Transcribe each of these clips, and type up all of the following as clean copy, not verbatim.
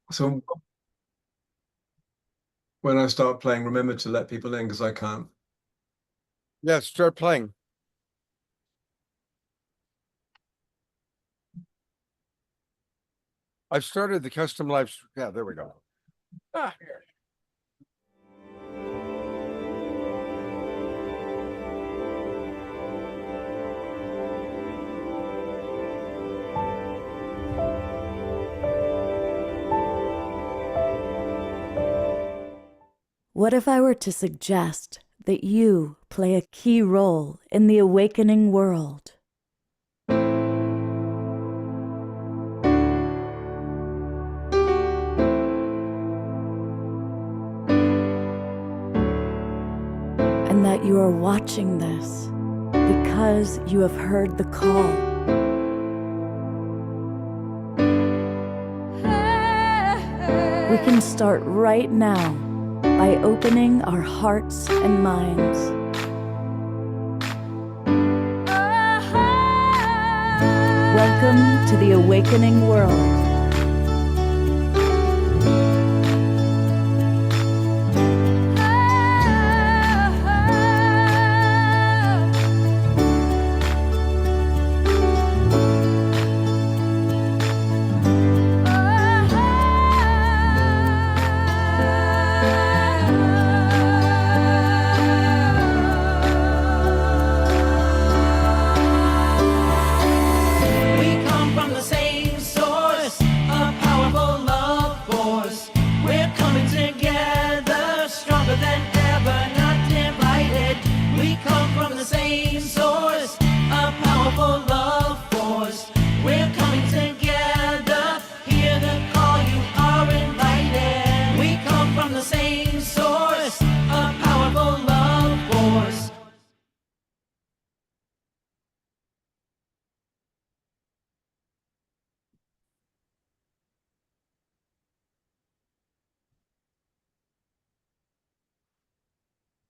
So when I start playing, remember to let people in because I can't. Yeah, start playing. I've started the custom live. Yeah, there we go. Ah. What if I were to suggest that you play a key role in the awakening world? And that you are watching this because you have heard the call. We can start right now by opening our hearts and minds. Welcome to the awakening world.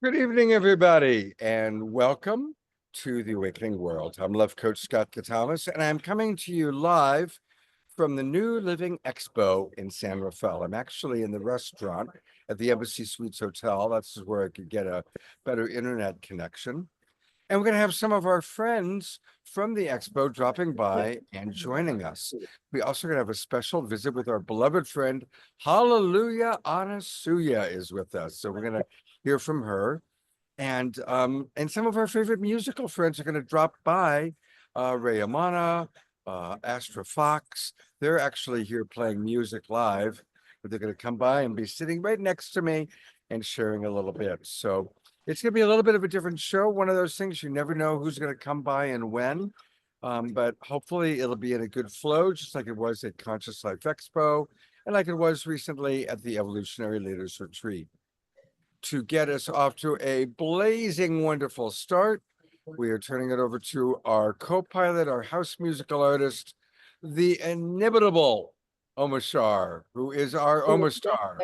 Good evening, everybody, and welcome to the Awakening World. I'm Love Coach Scott Catamas, and I'm coming to you live from the New Living Expo in San Rafael. I'm actually in the restaurant at the Embassy Suites Hotel. That's where I could get a better internet connection. And we're going to have some of our friends from the expo dropping by and joining us. We also going to have a special visit with our beloved friend, Hallelujah Anasuya is with us. So we're going to hear from her. And some of our favorite musical friends are going to drop by. Ray Amana, Astra Fox. They're actually here playing music live, but they're going to come by and be sitting right next to me and sharing a little bit. So it's going to be a little bit of a different show. One of those things you never know who's going to come by and when. But hopefully it'll be in a good flow, just like it was at Conscious Life Expo and like it was recently at the Evolutionary Leaders Retreat. To get us off to a blazing wonderful start, we are turning it over to our co-pilot, our house musical artist, the inimitable Omashar, who is our Omashar.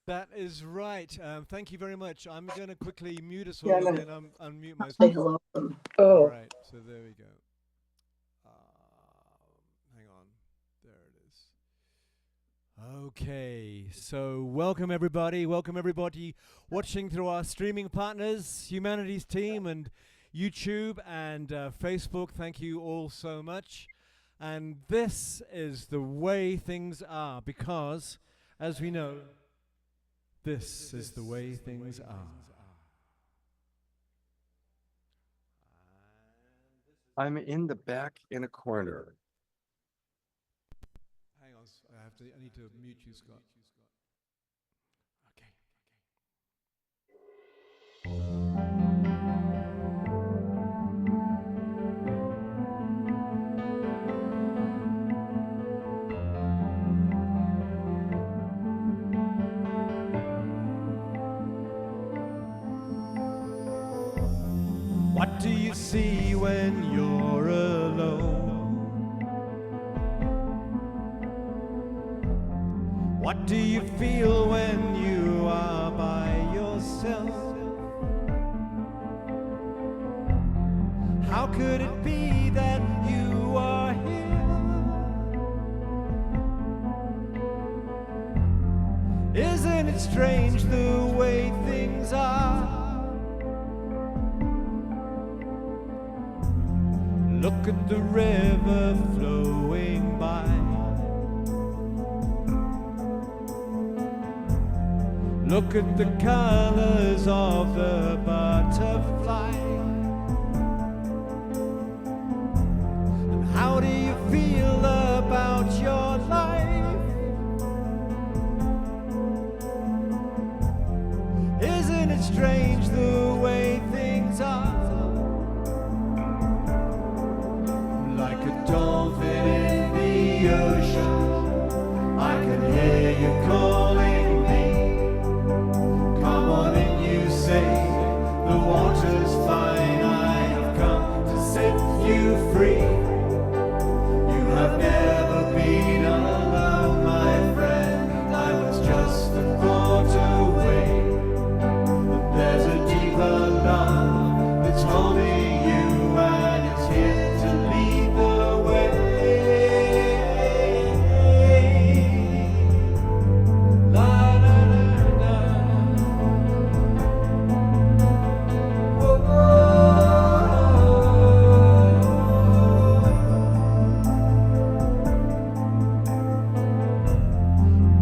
That is right. Thank you very much. I'm going to quickly mute us all and then unmute myself. All right, so there we go. Hang on. There it is. Okay, so welcome everybody. Welcome everybody watching through our streaming partners, Humanities Team and YouTube and Facebook. Thank you all so much. And this is the way things are because, as we know, this is the way things are. I'm in the back in a corner. Hang on, I need to mute you, Scott. Okay. What do you see when you're alone? What do you feel when you are by yourself? How could it be that you are here? Isn't it strange the way things are? Look at the river flowing by. Look at the colors of the butterfly. And how do you feel about your life? Isn't it strange the way things are? Like a dolphin in the ocean, I can hear you calling me. Come on in, you say, the water's fine. I have come to set you free. You have never been alone, my friend. I was just a thought away. There's a deeper love that's holding you, and it's here to lead the way. La la la la. Whoa.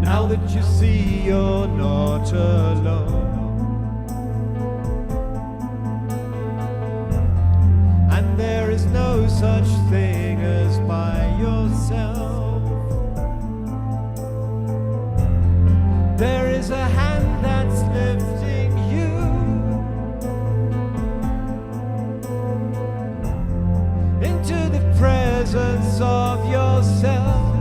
Now that you see you're not alone, there is no such thing as by yourself. There is a hand that's lifting you into the presence of yourself.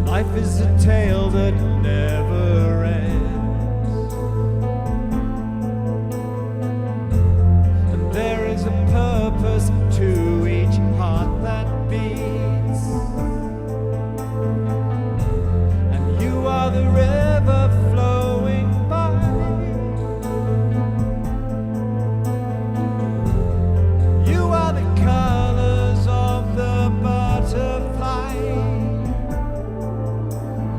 Life is a tale that never ends. There is a purpose to each heart that beats, and you are the river flowing by. You are the colors of the butterfly.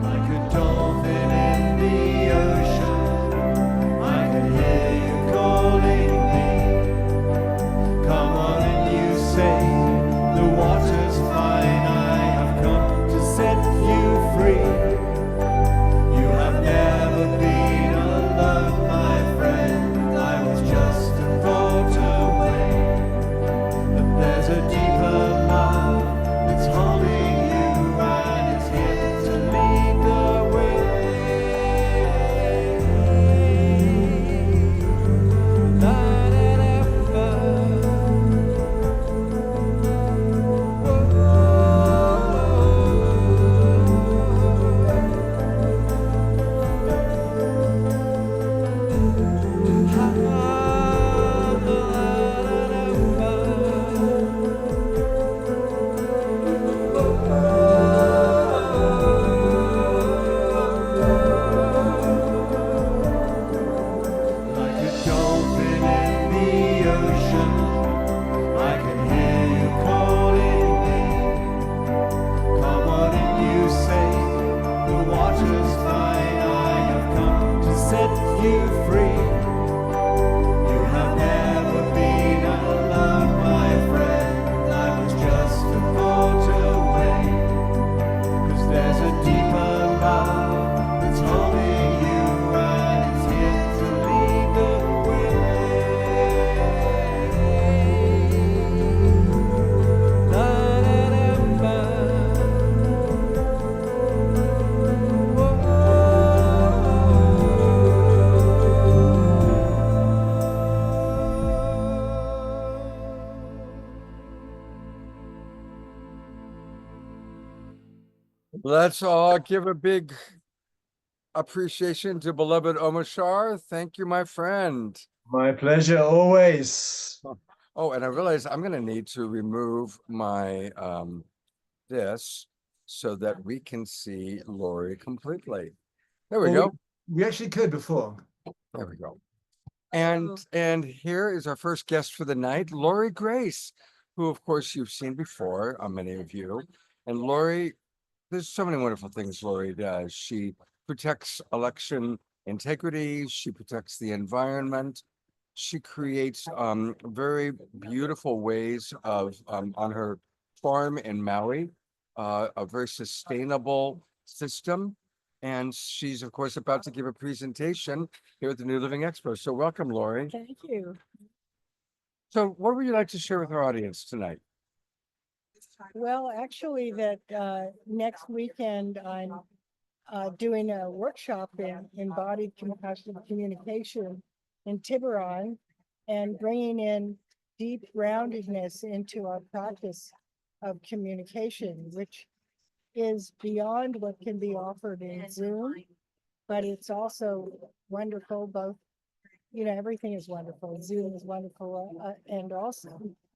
Like a dolphin in the ocean, I can hear you calling me. Come on and you say, the water's fine. I have come to set you free. You have never been alone, my friend. I was just a thought away. But there's a deeper love that's holding you, and it's here to lead the way. La, da, da, da. Like a dolphin in the ocean, I can hear you calling me. Come on and you say, the water's fine. I have come to set you free. You have never been alone, my friend. I was just a thought away. 'Cause there's a deeper love that's holding you, and it's here to lead the way. La, da, da, da. Let's all give a big appreciation to beloved Omashar. Thank you, my friend. My pleasure always. Oh, and I realize I'm gonna need to remove my this so that we can see Lori completely. There we Well, go. We actually could before. There we go. And here is our first guest for the night, Lori Grace, who of course you've seen before, many of you. And Lori there's so many wonderful things Lori does. She protects election integrity. She protects the environment. She creates very beautiful ways of on her farm in Maui, a very sustainable system. And she's of course about to give a presentation here at the New Living Expo. So welcome, Lori. Thank you. So what would you like to share with our audience tonight? Well, actually, that next weekend I'm doing a workshop in embodied compassionate communication in Tiburon and bringing in deep groundedness into our practice of communication, which is beyond what can be offered in Zoom, but it's also wonderful. Both, everything is wonderful. Zoom is wonderful, and also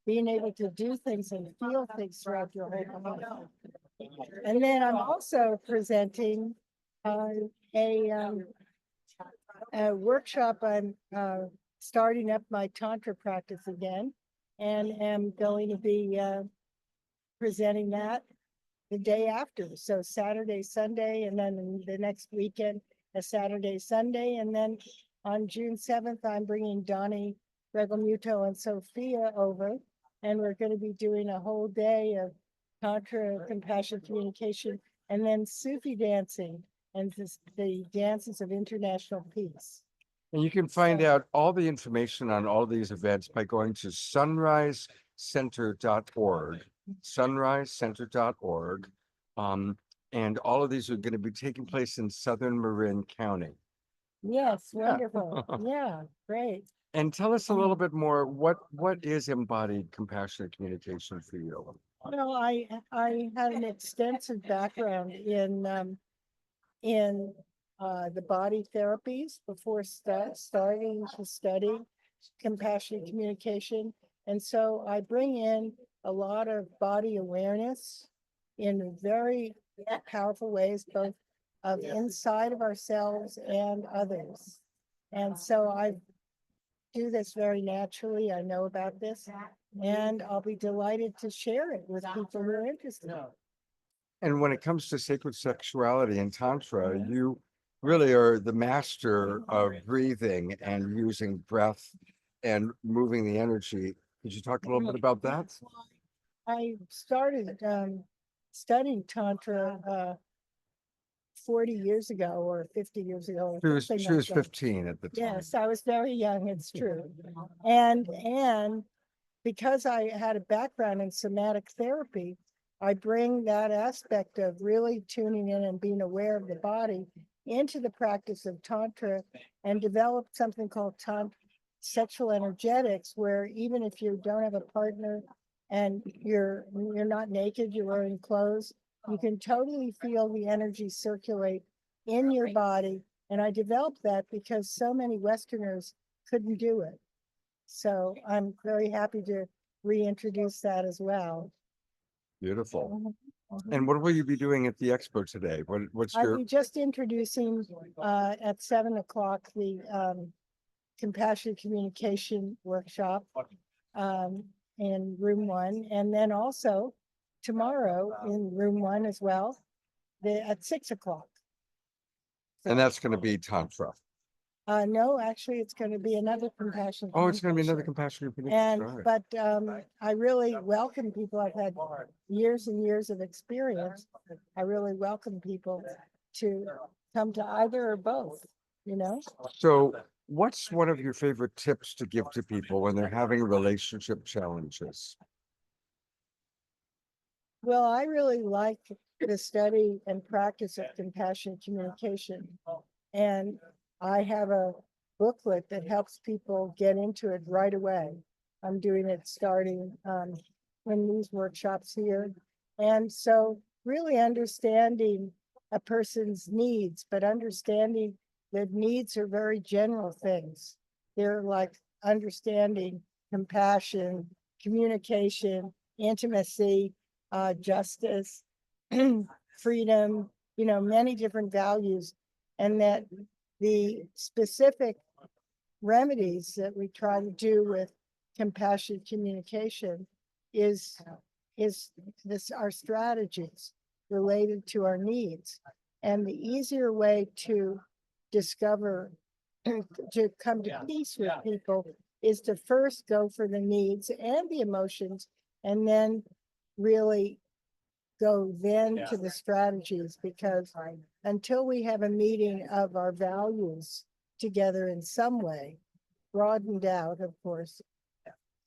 being able to do things and feel things throughout your whole life. And then I'm also presenting a workshop. I'm starting up my Tantra practice again, and am going to be presenting that the day after. So Saturday, Sunday, and then the next weekend, a Saturday, Sunday, and then on June 7th, I'm bringing Donnie Regalmuto and Sophia over, and we're going to be doing a whole day of Tantra, compassion, communication, and then Sufi dancing and the dances of international peace. And you can find out all the information on all these events by going to sunrisecenter.org, sunrisecenter.org. And all of these are going to be taking place in Southern Marin County. Yes, wonderful. Yeah, great. And tell us a little bit more, what is embodied compassionate communication for you? Well, I had an extensive background in the body therapies before starting to study compassionate communication. And so I bring in a lot of body awareness in very powerful ways, both of inside of ourselves and others. And so I do this very naturally. I know about this, and I'll be delighted to share it with people who are interested. And when it comes to sacred sexuality and Tantra, you really are the master of breathing and using breath and moving the energy. Could you talk a little bit about that? I started studying Tantra 40 years ago or 50 years ago. She was 15 at the time. Yes, I was very young, it's true. And because I had a background in somatic therapy, I bring that aspect of really tuning in and being aware of the body into the practice of Tantra, and developed something called sexual energetics, where even if you don't have a partner and you're not naked, you're wearing clothes, you can totally feel the energy circulate in your body. And I developed that because so many Westerners couldn't do it. So I'm very happy to reintroduce that as well. Beautiful. And what will you be doing at the expo today? What's I'll your be just introducing at 7 o'clock the compassionate communication workshop in room 1, and then also tomorrow in room 1 as well, at 6 o'clock. and that's going to be Tantra. No, actually, it's going to be another compassion. Oh, it's going to be another communication. compassionate And, communication. but I really welcome people. I've had years and years of experience. I really welcome people to come to either or both, So what's one of your favorite tips to give to people when they're having relationship challenges? Well, I really like the study and practice of compassionate communication. And I have a booklet that helps people get into it right away. I'm doing it starting in these workshops here. And so really understanding a person's needs, but understanding that needs are very general things. They're like understanding compassion, communication, intimacy, justice, freedom, many different values, and that the specific remedies that we try to do with compassionate communication is our strategies. related to our needs. And the easier way to discover, to come to peace with people is to first go for the needs and the emotions, and then really go then to the strategies, because until we have a meeting of our values together in some way, broadened out, of course,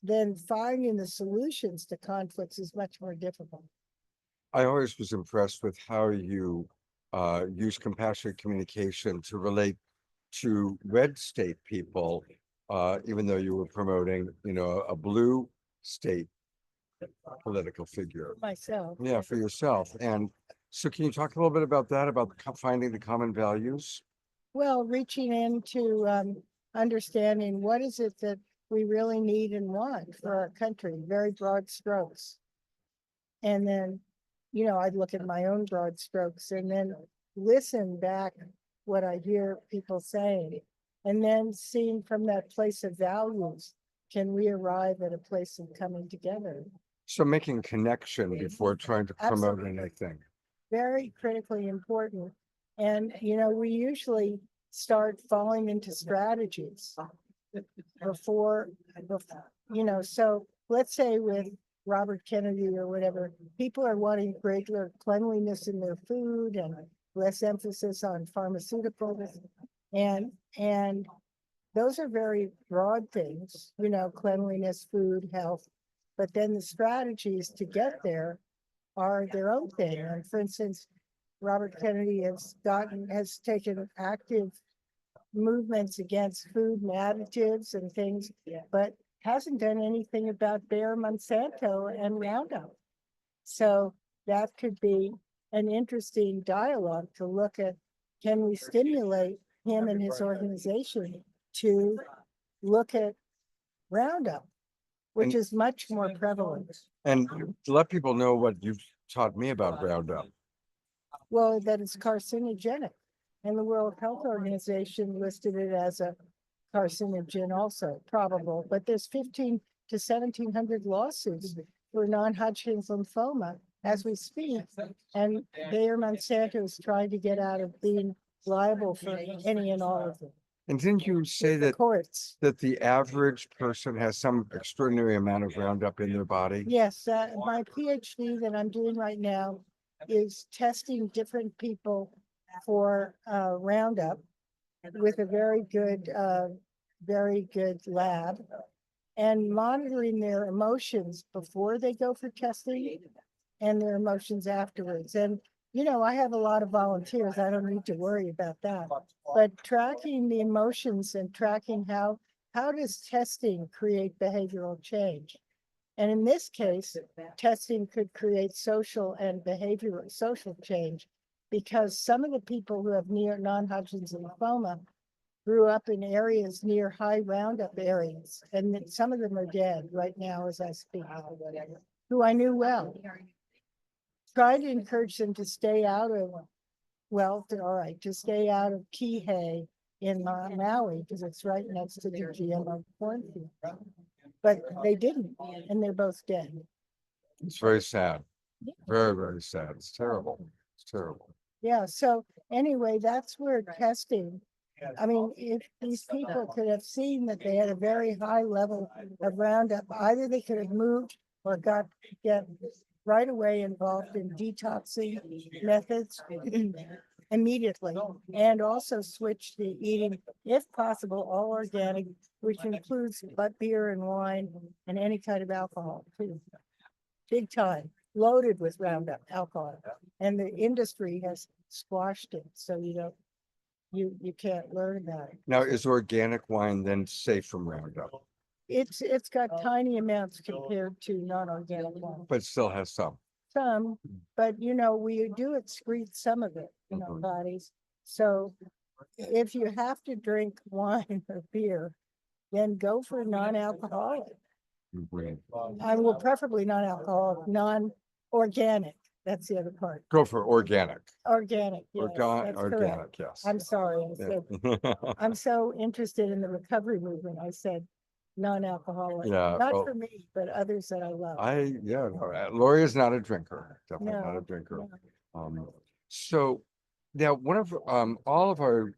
then finding the solutions to conflicts is much more difficult. I always was impressed with how you use compassionate communication to relate to red state people, even though you were promoting, a blue state political figure. Myself. Yeah, for yourself. And so can you talk a little bit about that, about finding the common values? Well, reaching into understanding what is it that we really need and want for our country, very broad strokes. And then, I'd look at my own broad strokes and then listen back what I hear people saying. And then seeing from that place of values, can we arrive at a place of coming together? So making connection before trying to promote Absolutely. anything. Very Critically important. And, we usually start falling into strategies before, so let's say with Robert Kennedy or whatever, people are wanting greater cleanliness in their food and less emphasis on pharmaceuticals. And those are very broad things, cleanliness, food, health. But then the strategies to get there are their own thing. And for instance, Robert Kennedy has taken active movements against food and additives and things, but hasn't done anything about Bayer, Monsanto, and Roundup. So that could be an interesting dialogue to look at. Can we stimulate him and his organization to look at Roundup, which is much more prevalent? And to let people know what you've taught me about Roundup. Well, that it's carcinogenic. And the World Health Organization listed it as a carcinogen also, probable. But there's 15 to 1,700 lawsuits for non-Hodgkin's lymphoma as we speak. And Bayer Monsanto is trying to get out of being liable for any and all of them. And didn't you say The that courts. the average person has some extraordinary amount of Roundup in their body? Yes, my PhD that I'm doing right now is testing different people for Roundup with a very good lab, and monitoring their emotions before they go for testing and their emotions afterwards. And I have a lot of volunteers. I don't need to worry about that. But tracking the emotions and tracking how does testing create behavioral change? And in this case, testing could create social and behavioral social change, because some of the people who have non-Hodgkin's lymphoma grew up in areas near high Roundup areas, and some of them are dead right now as I speak, who I knew well. Tried to encourage them to stay out of, to stay out of Kihei in Maui, because it's right next to the GMO cornfield. But they didn't, and they're both dead. It's very sad. Very, very sad. It's terrible. It's terrible. Yeah, so anyway, that's where testing, I mean, if these people could have seen that they had a very high level of Roundup, either they could have moved or get right away involved in detoxing methods immediately, and also switch to eating, if possible, all organic, which includes but beer and wine and any kind of alcohol too. Big time, loaded with Roundup alcohol, and the industry has squashed it, so you can't learn about it. Now, is organic wine then safe from Roundup? It's got tiny amounts compared to non-organic wine. But still has some. Some, but we do excrete some of it in our bodies. So if you have to drink wine or beer, then go for non-alcoholic. I will preferably non-alcoholic, non-organic. That's the other part. Go for organic. Organic. Yes, that's Organic, correct. yes. I'm sorry. I'm so interested in the recovery movement. I said non-alcoholic. Yeah, Not well, for me, but others that I love. Lori is not a drinker. Definitely not a No, drinker. no. So now one of all of our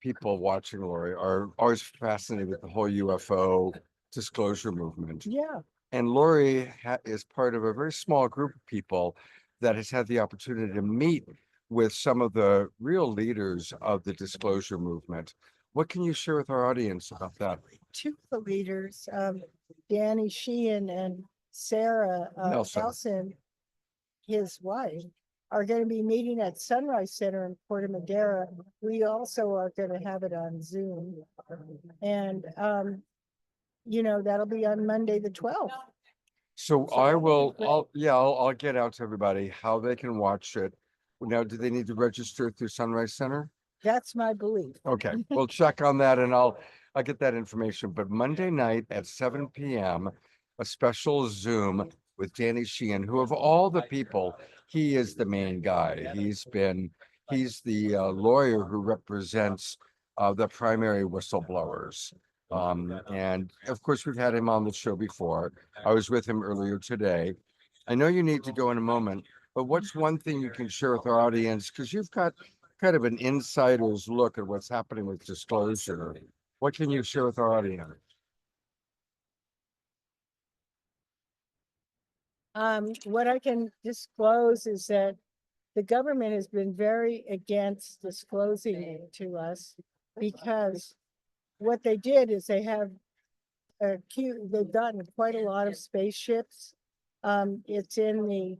people watching, Lori, are always fascinated with the whole UFO disclosure movement. Yeah, And Lori is part of a very small group of people that has had the opportunity to meet with some of the real leaders of the disclosure movement. What can you share with our audience about that? two of the leaders, Danny Sheehan and Sarah Nelson. Nelson, his wife, are going to be meeting at Sunrise Center in Puerto Madera. We also are going to have it on Zoom. And, that'll be on Monday, the 12th. So I'll get out to everybody how they can watch it. Now, do they need to register through Sunrise Center? That's my belief. Okay, we'll check on that and I'll get that information. But Monday night at 7 p.m., a special Zoom with Danny Sheehan, who of all the people, he is the main guy. He's the lawyer who represents the primary whistleblowers. And of course, we've had him on the show before. I was with him earlier today. I know you need to go in a moment, but what's one thing you can share with our audience? Because you've got kind of an insider's look at what's happening with disclosure. What can you share with our audience? What I can disclose is that the government has been very against disclosing it to us because what they did is they've gotten quite a lot of spaceships. It's in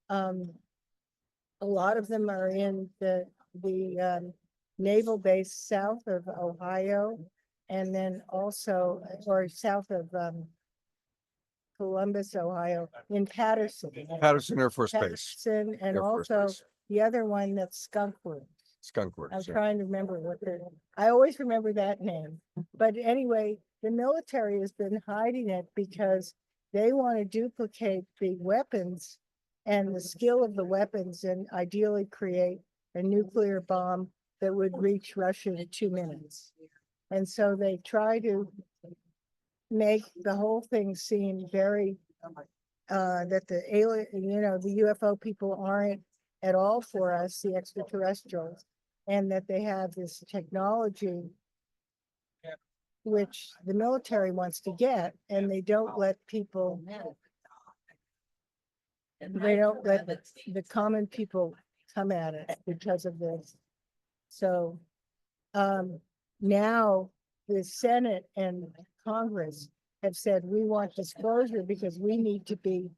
a lot of them are in the naval base south of Ohio, and then also, or south of Columbus, Ohio, in Patterson. Patterson Air Force Base, Patterson, and Air Force also Base. the other one that's Skunkwood. Skunkwood. I'm yeah. trying to remember I always remember that name. But anyway, the military has been hiding it because they want to duplicate the weapons and the skill of the weapons and ideally create a nuclear bomb that would reach Russia in 2 minutes. And so they try to make the whole thing seem very, that the alien, the UFO people aren't at all for us, the extraterrestrials, and that they have this technology which the military wants to get, and they don't let people, they don't let the common people come at it because of this. So now the Senate and Congress have said, we want disclosure because we need to be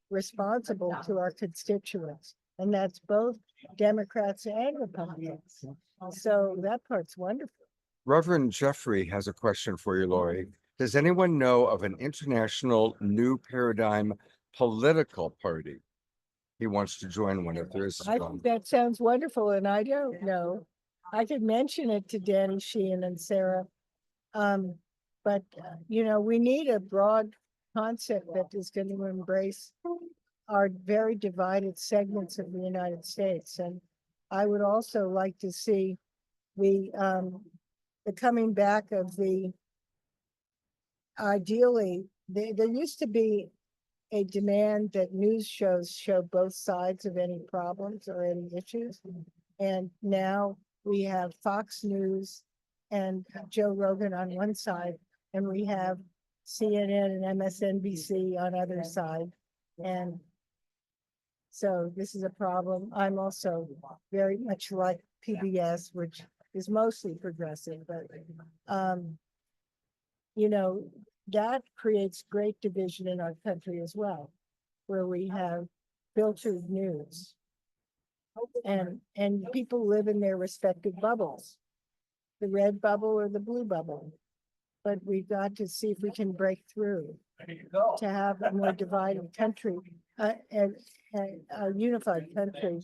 responsible to our constituents. And that's both Democrats and Republicans. So that part's wonderful. Reverend Jeffrey has a question for you, Lori. Does anyone know of an international new paradigm political party? He wants to join one if there is I one. think that sounds wonderful, and I don't know. I could mention it to Danny Sheehan and Sarah. But we need a broad concept that is going to embrace our very divided segments of the United States. And I would also like to see the coming back of ideally, there used to be a demand that news shows show both sides of any problems or any issues. And now we have Fox News and Joe Rogan on one side, and we have CNN and MSNBC on other side. And so this is a problem. I'm also very much like PBS, which is mostly progressive, but that creates great division in our country as well, where we have filtered news and people live in their respective bubbles, the red bubble or the blue bubble. But we've got to see if we can break through to have a more divided country, and a unified country.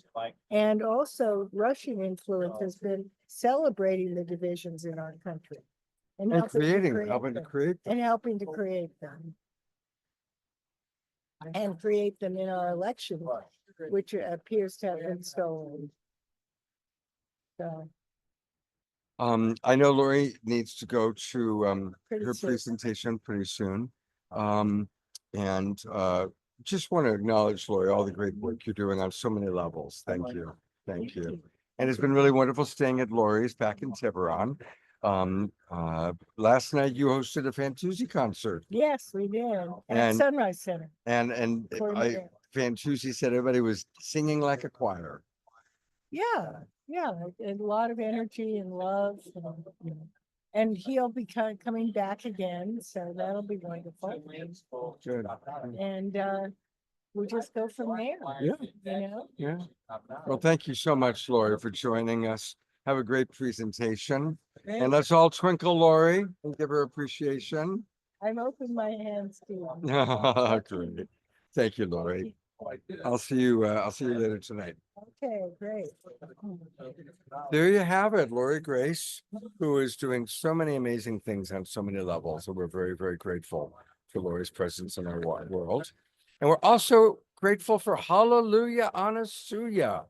And also Russian influence has been celebrating the divisions in our country. And helping to create them. And create them in our election, which appears to have been stolen. So. I know Lori needs to go to Pretty her soon. presentation pretty soon. just want to acknowledge, Lori, all the great work you're doing on so many levels. Thank you. Thank you. And it's been really wonderful staying at Lori's back in Tiburon. Last night you hosted a Fantuzzi concert, Yes, we did. At And- Sunrise Center. and Fantuzzi said everybody was singing like a choir. Yeah, yeah, a lot of energy and love. And he'll be coming back again, so that'll be wonderful. Good. And we'll just go from there. Yeah. You know, Yeah. Well, thank you so much, Lori, for joining us. Have a great presentation. And let's all twinkle Lori and give her appreciation. I'm open my hands to you. Great. Thank you, Lori. I'll see you later tonight. Okay, great. There you have it, Lori Grace, who is doing so many amazing things on so many levels. And we're very, very grateful for Lori's presence in our world. And we're also grateful for Hallelujah Anasuya.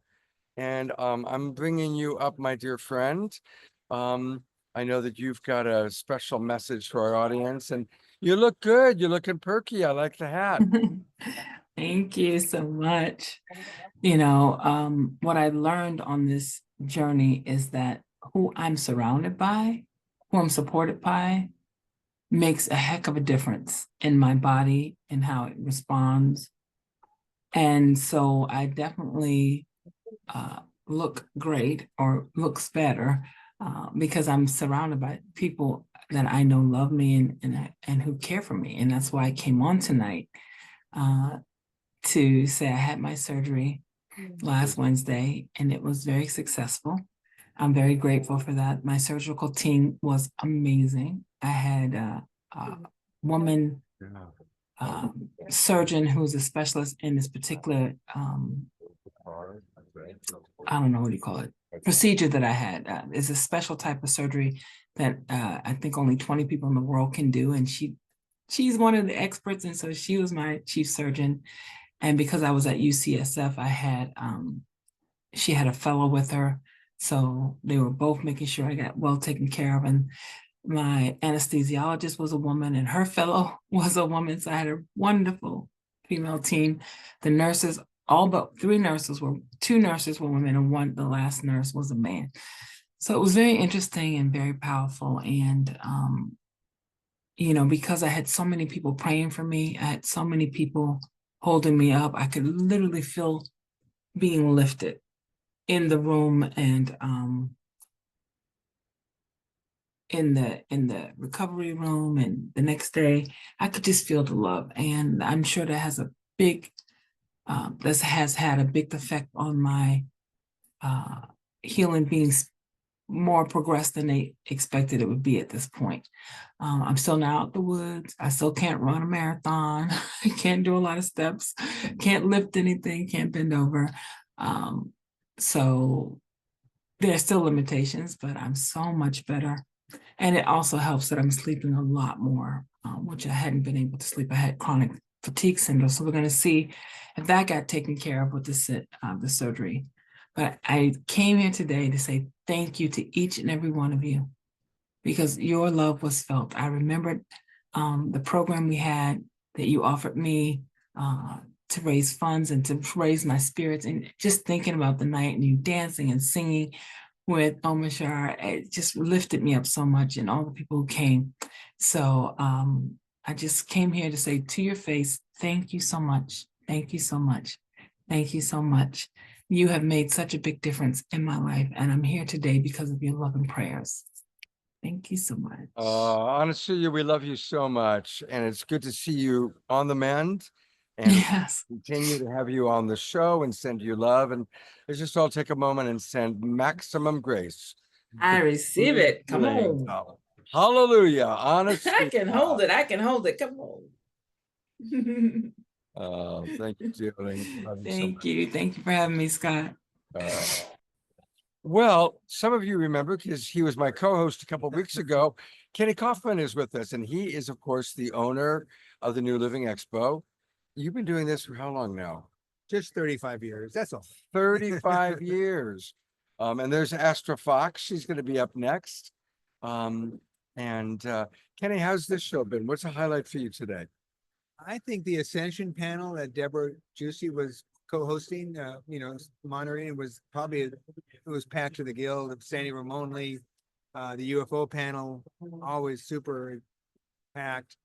And I'm bringing you up, my dear friend. I know that you've got a special message for our audience, and you look good. You're looking perky. I like the hat. Thank you so much. What I learned on this journey is that who I'm surrounded by, who I'm supported by, makes a heck of a difference in my body and how it responds. And so I definitely look great, or looks better, because I'm surrounded by people that I know love me and who care for me. And that's why I came on tonight to say I had my surgery last Wednesday, and it was very successful. I'm very grateful for that. My surgical team was amazing. I had a woman surgeon who's a specialist in this particular, I don't know what you call it, procedure that I had. Is a special type of surgery that I think only 20 people in the world can do. And she's one of the experts. And so she was my chief surgeon. And because I was at UCSF, I had, she had a fellow with her. So they were both making sure I got well taken care of. And my anesthesiologist was a woman and her fellow was a woman. So I had a wonderful female team. The nurses, all but two nurses were women, and the last nurse was a man. So it was very interesting and very powerful. And, because I had so many people praying for me, I had so many people holding me up, I could literally feel being lifted in the room and in the recovery room. And the next day, I could just feel the love. And I'm sure that has had a big effect on my healing being more progressed than they expected it would be at this point. I'm still not out the woods. I still can't run a marathon. I can't do a lot of steps, can't lift anything, can't bend over. So there's still limitations, but I'm so much better. And it also helps that I'm sleeping a lot more, which I hadn't been able to sleep. I had chronic fatigue syndrome. So we're going to see if that got taken care of with the surgery. But I came here today to say thank you to each and every one of you, because your love was felt. I remembered the program we had that you offered me to raise funds and to raise my spirits, and just thinking about the night and you dancing and singing with Omashar, it just lifted me up so much, and all the people who came. So I just came here to say to your face, thank you so much. Thank you so much. Thank you so much. You have made such a big difference in my life, and I'm here today because of your love and prayers. Thank you so much. Honestly, we love you so much, and it's good to see you on the mend, and Yes. continue to have you on the show and send you love. And let's just all take a moment and send maximum grace. I receive it. Come on. Hallelujah. Honestly, I can hold it. I can hold it. Come on. thank you, dearly. Love you so Thank much. you. Thank you for having me, Scott. Well, some of you remember, because he was my co-host a couple of weeks ago, Kenny Kaufman is with us, and he is, of course, the owner of the New Living Expo. You've been doing this for how long now? Just 35 years. That's all. 35 years. And there's Astra Fox. She's going to be up next. Kenny, how's this show been? What's a highlight for you today? I think the Ascension panel that Deborah Juicy was co-hosting, monitoring was probably, it was packed to the gill. Sandy Ramon Lee, the UFO panel, always super packed.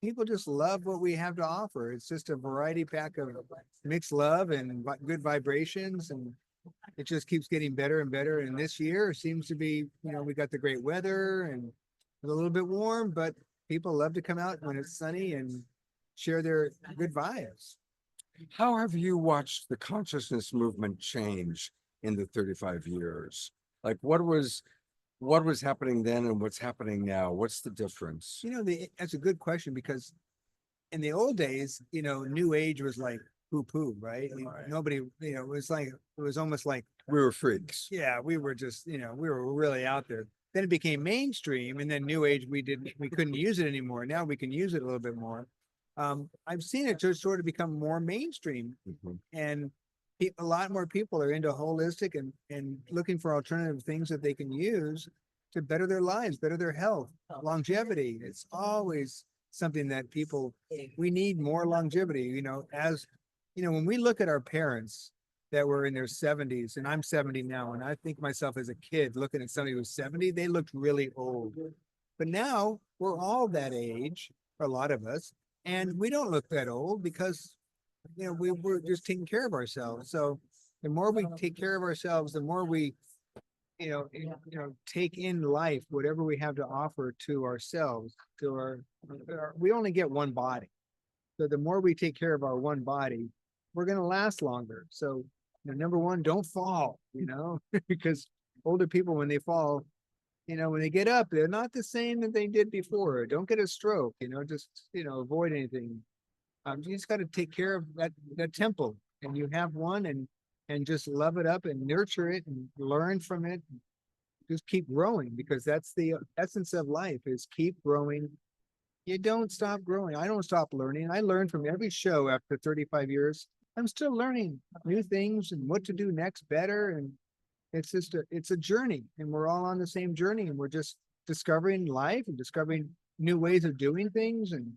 People just love what we have to offer. It's just a variety pack of mixed love and good vibrations, and it just keeps getting better and better. And this year seems to be, we got the great weather and it's a little bit warm, but people love to come out when it's sunny and share their good vibes. How have you watched the consciousness movement change in the 35 years? Like what was happening then and what's happening now? What's the difference? That's a good question, because in the old days, New Age was like poo-poo, right? Nobody, it was almost like We were freaks. yeah, we were just, we were really out there. Then it became mainstream, and then New Age, we couldn't use it anymore. Now we can use it a little bit more. I've seen it just sort of become more mainstream, Mhm. and a lot more people are into holistic and looking for alternative things that they can use to better their lives, better their health, longevity. It's always something that we need more longevity, when we look at our parents that were in their 70s, and I'm 70 now, and I think myself as a kid looking at somebody who's 70, they looked really old. But now we're all that age, or a lot of us, and we don't look that old because we're just taking care of ourselves. So the more we take care of ourselves, the more we take in life, whatever we have to offer to ourselves, we only get one body. So the more we take care of our one body, we're going to last longer. So number one, don't fall, because older people, when they fall, when they get up, they're not the same that they did before. Don't get a stroke, just, avoid anything. You just got to take care of that temple, and you have one, and just love it up and nurture it and learn from it. Just keep growing, because that's the essence of life, is keep growing. You don't stop growing. I don't stop learning. I learn from every show after 35 years. I'm still learning new things and what to do next better. And it's just it's a journey, and we're all on the same journey, and we're just discovering life and discovering new ways of doing things. And,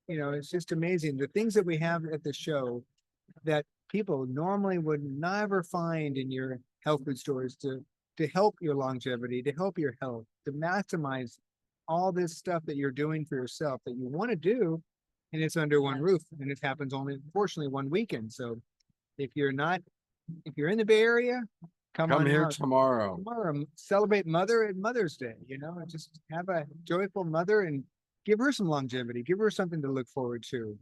it's just amazing. The things that we have at the show that people normally would never find in your health food stores to help your longevity, to help your health, to maximize all this stuff that you're doing for yourself that you want to do, and it's under one roof, and it happens only, unfortunately, one weekend. So if you're in the Bay Area, come on here out. tomorrow. Celebrate Mother at Mother's Day, and just have a joyful mother and give her some longevity, give her something to look forward to.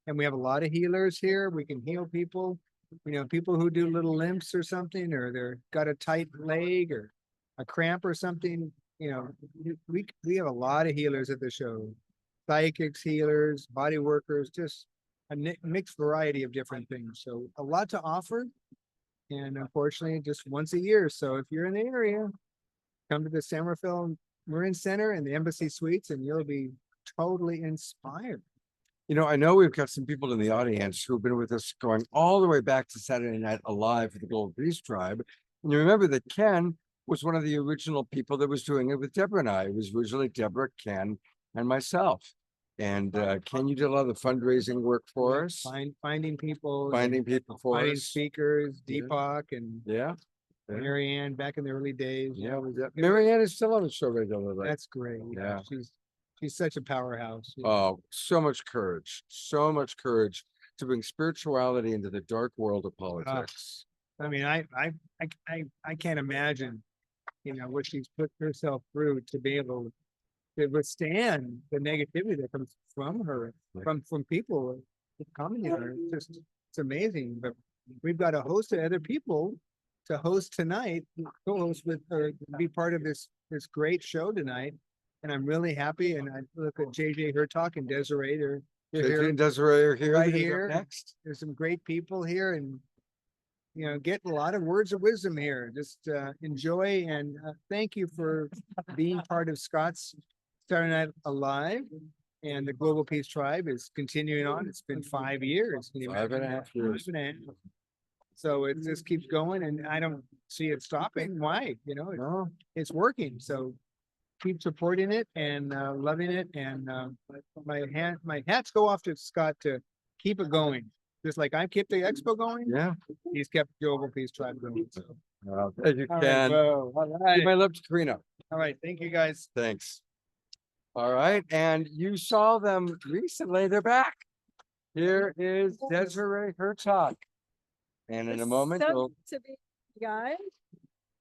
And we have a lot of healers here. We can heal people, people who do little limps or something, or they're got a tight leg or a cramp or something. We have a lot of healers at the show, psychics, healers, body workers, just a mixed variety of different things. So a lot to offer, and unfortunately just once a year. So if you're in the area, come to the San Rafael Marin Center and the Embassy Suites, and you'll be totally inspired. I know we've got some people in the audience who've been with us going all the way back to Saturday Night Alive for the Gold Beast Tribe. And you remember that Ken was one of the original people that was doing it with Deborah and I. It was originally Deborah, Ken, and myself. And Ken, you did a lot of the fundraising work for us. Finding people for finding us. Speakers, Yeah. Deepak and Marianne back in the early days. Marianne is still on the show regularly. That's great. Yeah. She's such a powerhouse. Oh, so much courage to bring spirituality into the dark world of politics. I mean, I can't imagine, what she's put herself through to be able to withstand the negativity that comes from her, from people commenting on her. It's amazing. But we've got a host of other people to host tonight, co-host with her, be part of this great show tonight. And I'm really happy. And I look at JJ Hurtak and Desiree. They're JJ and Desiree are here. Right They're here. next. There's some great people here, and get a lot of words of wisdom here. Just enjoy, and thank you for being part of Scott's Saturday Night Alive. And the Global Peace Tribe is continuing on. It's been 5 years. Can you 5.5 years. 5.5. So it just keeps going, and I don't see it stopping. Why? No. It's working. So keep supporting it and loving it. And my hats go off to Scott to keep it going. Just like I kept the expo going, Yeah. he's kept Global Peace Tribe going. So. As you All right, can. bro. All Give right. my love to Karina. All right. Thank you, guys. Thanks. All right, and you saw them recently. They're back. Here is Desiree Hurtak. And in a moment, So we'll good to be with you guys.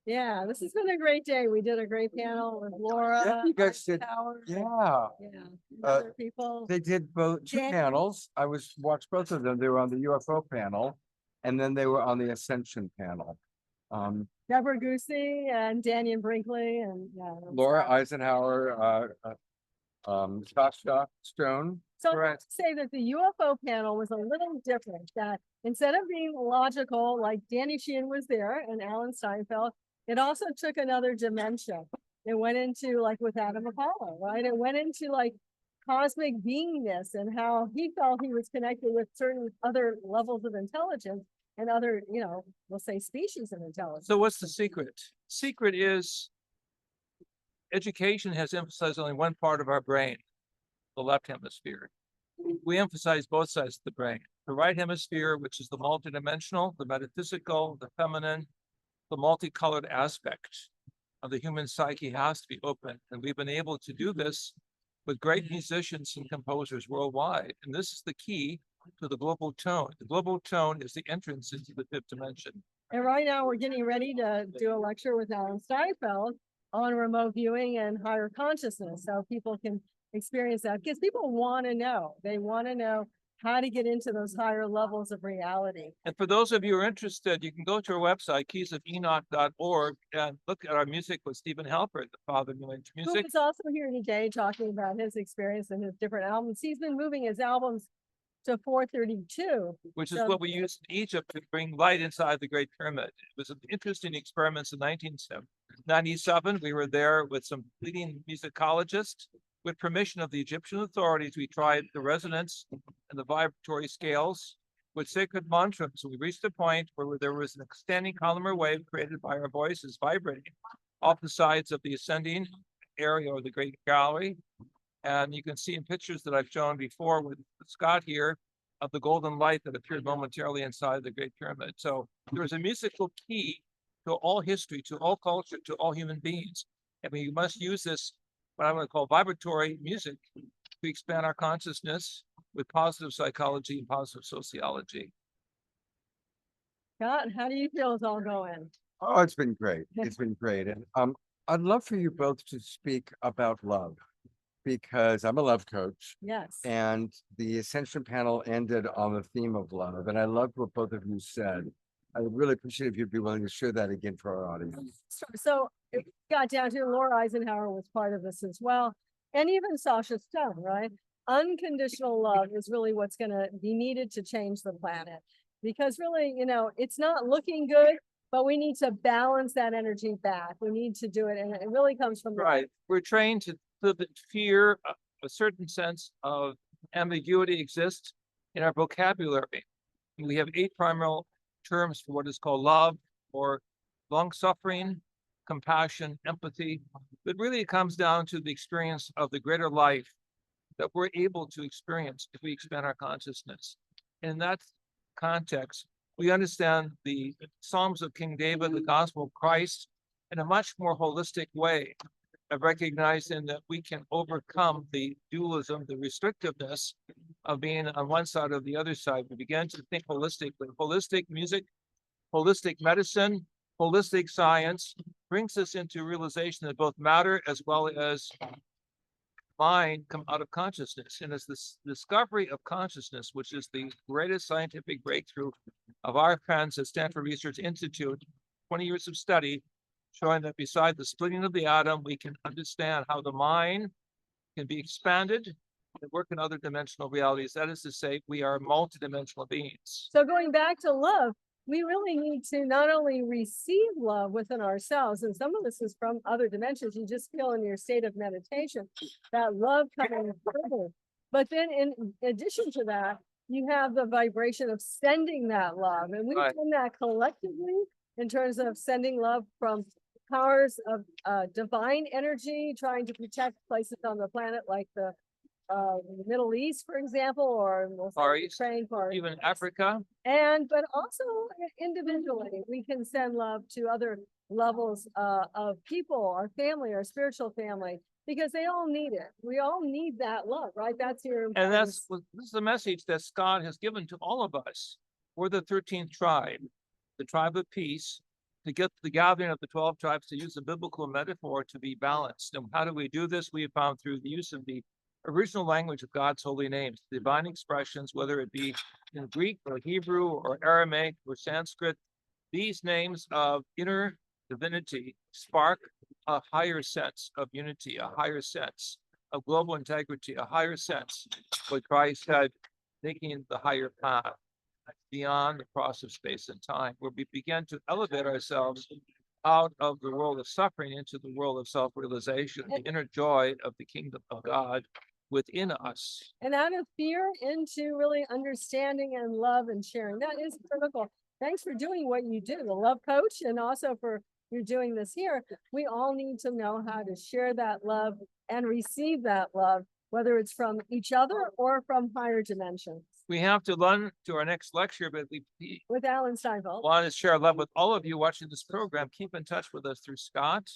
Yeah, this has been a great day. We did a great panel with Laura. Yeah, you guys did. Howard, yeah. Yeah, Uh, other people. They did both two Dan- panels. I watched both of them. They were on the UFO panel, and then they were on the Ascension panel. Deborah Goosey and Dannion Brinkley and yeah. it was Laura fun. Eisenhower, Sasha Stone. So I have correct. to say that the UFO panel was a little different, that instead of being logical, like Danny Sheehan was there and Alan Steinfeld, it also took another dimension. It went into like with Adam Apollo, right? It went into like cosmic beingness and how he felt he was connected with certain other levels of intelligence and other, we'll say species of intelligence. So what's the secret? Secret is education has emphasized only one part of our brain, the left hemisphere. We emphasize both sides of the brain. The right hemisphere, which is the multidimensional, the metaphysical, the feminine, the multicolored aspect of the human psyche has to be open. And we've been able to do this with great musicians and composers worldwide. And this is the key to the global tone. The global tone is the entrance into the fifth dimension. And right now we're getting ready to do a lecture with Alan Steinfeld on remote viewing and higher consciousness. So people can experience that because people want to know. They want to know how to get into those higher levels of reality. And for those of you who are interested, you can go to our website, keysofenoch.org, and look at our music with Stephen Halpert, the father of New Age Who music. is also here today talking about his experience and his different albums. He's been moving his albums to 432. Which is So- what we used in Egypt to bring light inside the Great Pyramid. It was an interesting experiment in 1997. We were there with some leading musicologists. With permission of the Egyptian authorities, we tried the resonance and the vibratory scales with sacred mantras. We reached a point where there was an extending columnar wave created by our voices vibrating off the sides of the ascending area or the Great Gallery. And you can see in pictures that I've shown before with Scott here of the golden light that appeared momentarily inside the Great Pyramid. So there is a musical key to all history, to all culture, to all human beings. And we must use this, what I want to call vibratory music, to expand our consciousness with positive psychology and positive sociology. Scott, how do you feel it's all going? Oh, it's been great. It's been great. And I'd love for you both to speak about love because I'm a love coach Yes. and the Ascension panel ended on the theme of love. And I loved what both of you said. I would really appreciate if you'd be willing to share that again for our audience. So it got down to Laura Eisenhower was part of this as well. And even Sasha Stone, right? Unconditional love is really what's going to be needed to change the planet. Because really, it's not looking good, but we need to balance that energy back. We need to do it. And it really comes from the Right. We're trained to feel that fear, a certain sense of ambiguity exists in our vocabulary. We have 8 primary terms for what is called love or long suffering, compassion, empathy. But really it comes down to the experience of the greater life that we're able to experience if we expand our consciousness. In that context, we understand the Psalms of King David, the gospel of Christ in a much more holistic way of recognizing that we can overcome the dualism, the restrictiveness of being on one side or the other side. We begin to think holistically. Holistic music, holistic medicine, holistic science brings us into realization that both matter as well as mind come out of consciousness. And it's this discovery of consciousness, which is the greatest scientific breakthrough of our friends at Stanford Research Institute, 20 years of study, showing that beside the splitting of the atom, we can understand how the mind can be expanded and work in other dimensional realities. That is to say, we are multidimensional beings. So going back to love, we really need to not only receive love within ourselves, and some of this is from other dimensions, you just feel in your state of meditation, that love coming further. But then in addition to that, you have the vibration of sending that love. And we've Right. done that collectively in terms of sending love from powers of divine energy, trying to protect places on the planet like the Middle East, for example, or we'll Far say East, praying for even Africa. and but also individually, we can send love to other levels of people, our family, our spiritual family, because they all need it. We all need that love, right? That's your And this is the message that Scott has given to all of us. We're the 13th tribe, the tribe of peace, to get the gathering of the 12 tribes, to use a biblical metaphor, to be balanced. And how do we do this? We have found through the use of the original language of God's holy names, divine expressions, whether it be in Greek or Hebrew or Aramaic or Sanskrit. These names of inner divinity spark a higher sense of unity, a higher sense of global integrity, a higher sense what Christ said, taking the higher path beyond the cross of space and time, where we begin to elevate ourselves out of the world of suffering into the world of self-realization, the inner joy of the kingdom of God within us. and out of fear into really understanding and love and sharing. That is critical. Thanks for doing what you do, the love coach, and also for you doing this here. We all need to know how to share that love and receive that love, whether it's from each other or from higher dimensions. We have to run to our next lecture, but we With Alan Steinfeld. want to share love with all of you watching this program. Keep in touch with us through Scott.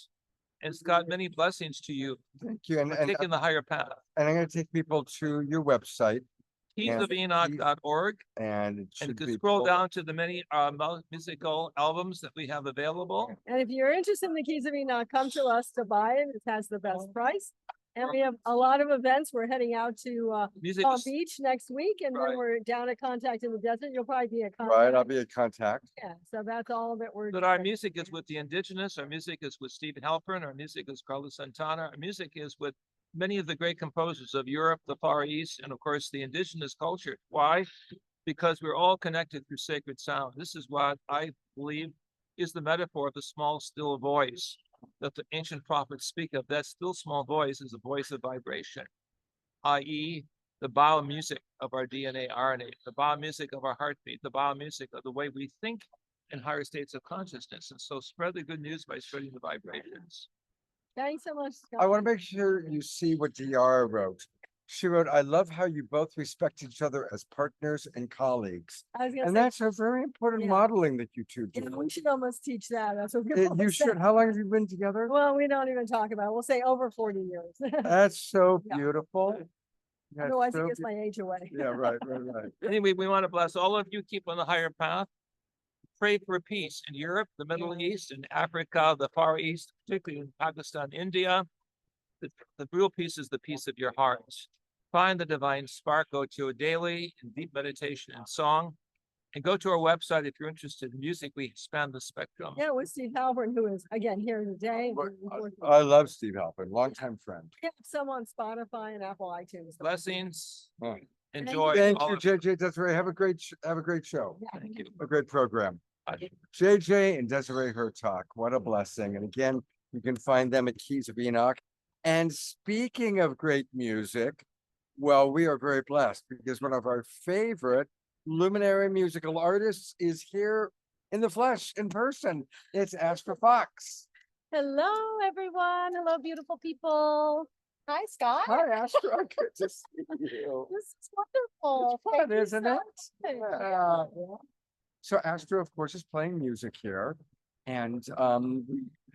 And Scott, many blessings to you Thank you. for taking the higher path. And I'm going to take people to your website, keysofenoch.org. and it And should you can be scroll pulled- down to the many musical albums that we have available. And if you're interested in the Keys of Enoch, come to us to buy it. It has the best price. And we have a lot of events. We're heading out to Music Palm is- Beach next week, and Right. then we're down at Contact in the Desert. You'll probably be at Right, I'll Contact. be a contact. Yeah, so that's all that we're But our doing. music is with the indigenous, our music is with Stephen Halpern, our music is Carlos Santana, our music is with many of the great composers of Europe, the Far East, and of course, the indigenous culture. Why? Because we're all connected through sacred sound. This is what I believe is the metaphor of the small, still voice that the ancient prophets speak of. That still small voice is a voice of vibration, i.e. the biomusic of our DNA, RNA, the biomusic of our heartbeat, the biomusic of the way we think in higher states of consciousness. And so spread the good news by spreading the vibrations. Thanks so much, I Scott. want to make sure you see what Diara wrote. She wrote, I love how you both respect each other as partners and colleagues. I was gonna And say, that's a very important Yeah. modeling that you two you know, do. we should almost teach that. That's what You people say. should. How long have you been together? Well, we don't even talk about it. We'll say over 40 years. That's so Yeah. beautiful. That's Otherwise, so it gives my age away. Yeah, right, right. Anyway, we want to bless all of you. Keep on the higher path. Pray for peace in Europe, the Middle East, and Africa, the Far East, particularly in Pakistan, India. The real peace is the peace of your heart. Find the divine spark, go to a daily in deep meditation and song, and go to our website if you're interested in music. We span the spectrum. Yeah, with Steve Halpern, who is again here today. and we're working- I love Steve Halpern, longtime friend. We have some on Spotify and Apple iTunes. Blessings. Oh. Enjoy. Thank all you, of you. JJ Desiree. Have a great show, Thank you. a great program. Bye. JJ and Desiree Hurtak, what a blessing. And again, you can find them at Keys of Enoch. And speaking of great music, well, we are very blessed because one of our favorite luminary musical artists is here in the flesh, in person. It's Astra Fox. Hello, everyone. Hello, beautiful people. Hi, Scott. Hi, Astra. Good to see you. This is wonderful. It's fun, Thank you isn't so it? much. Yeah. So Astra, of course, is playing music here. And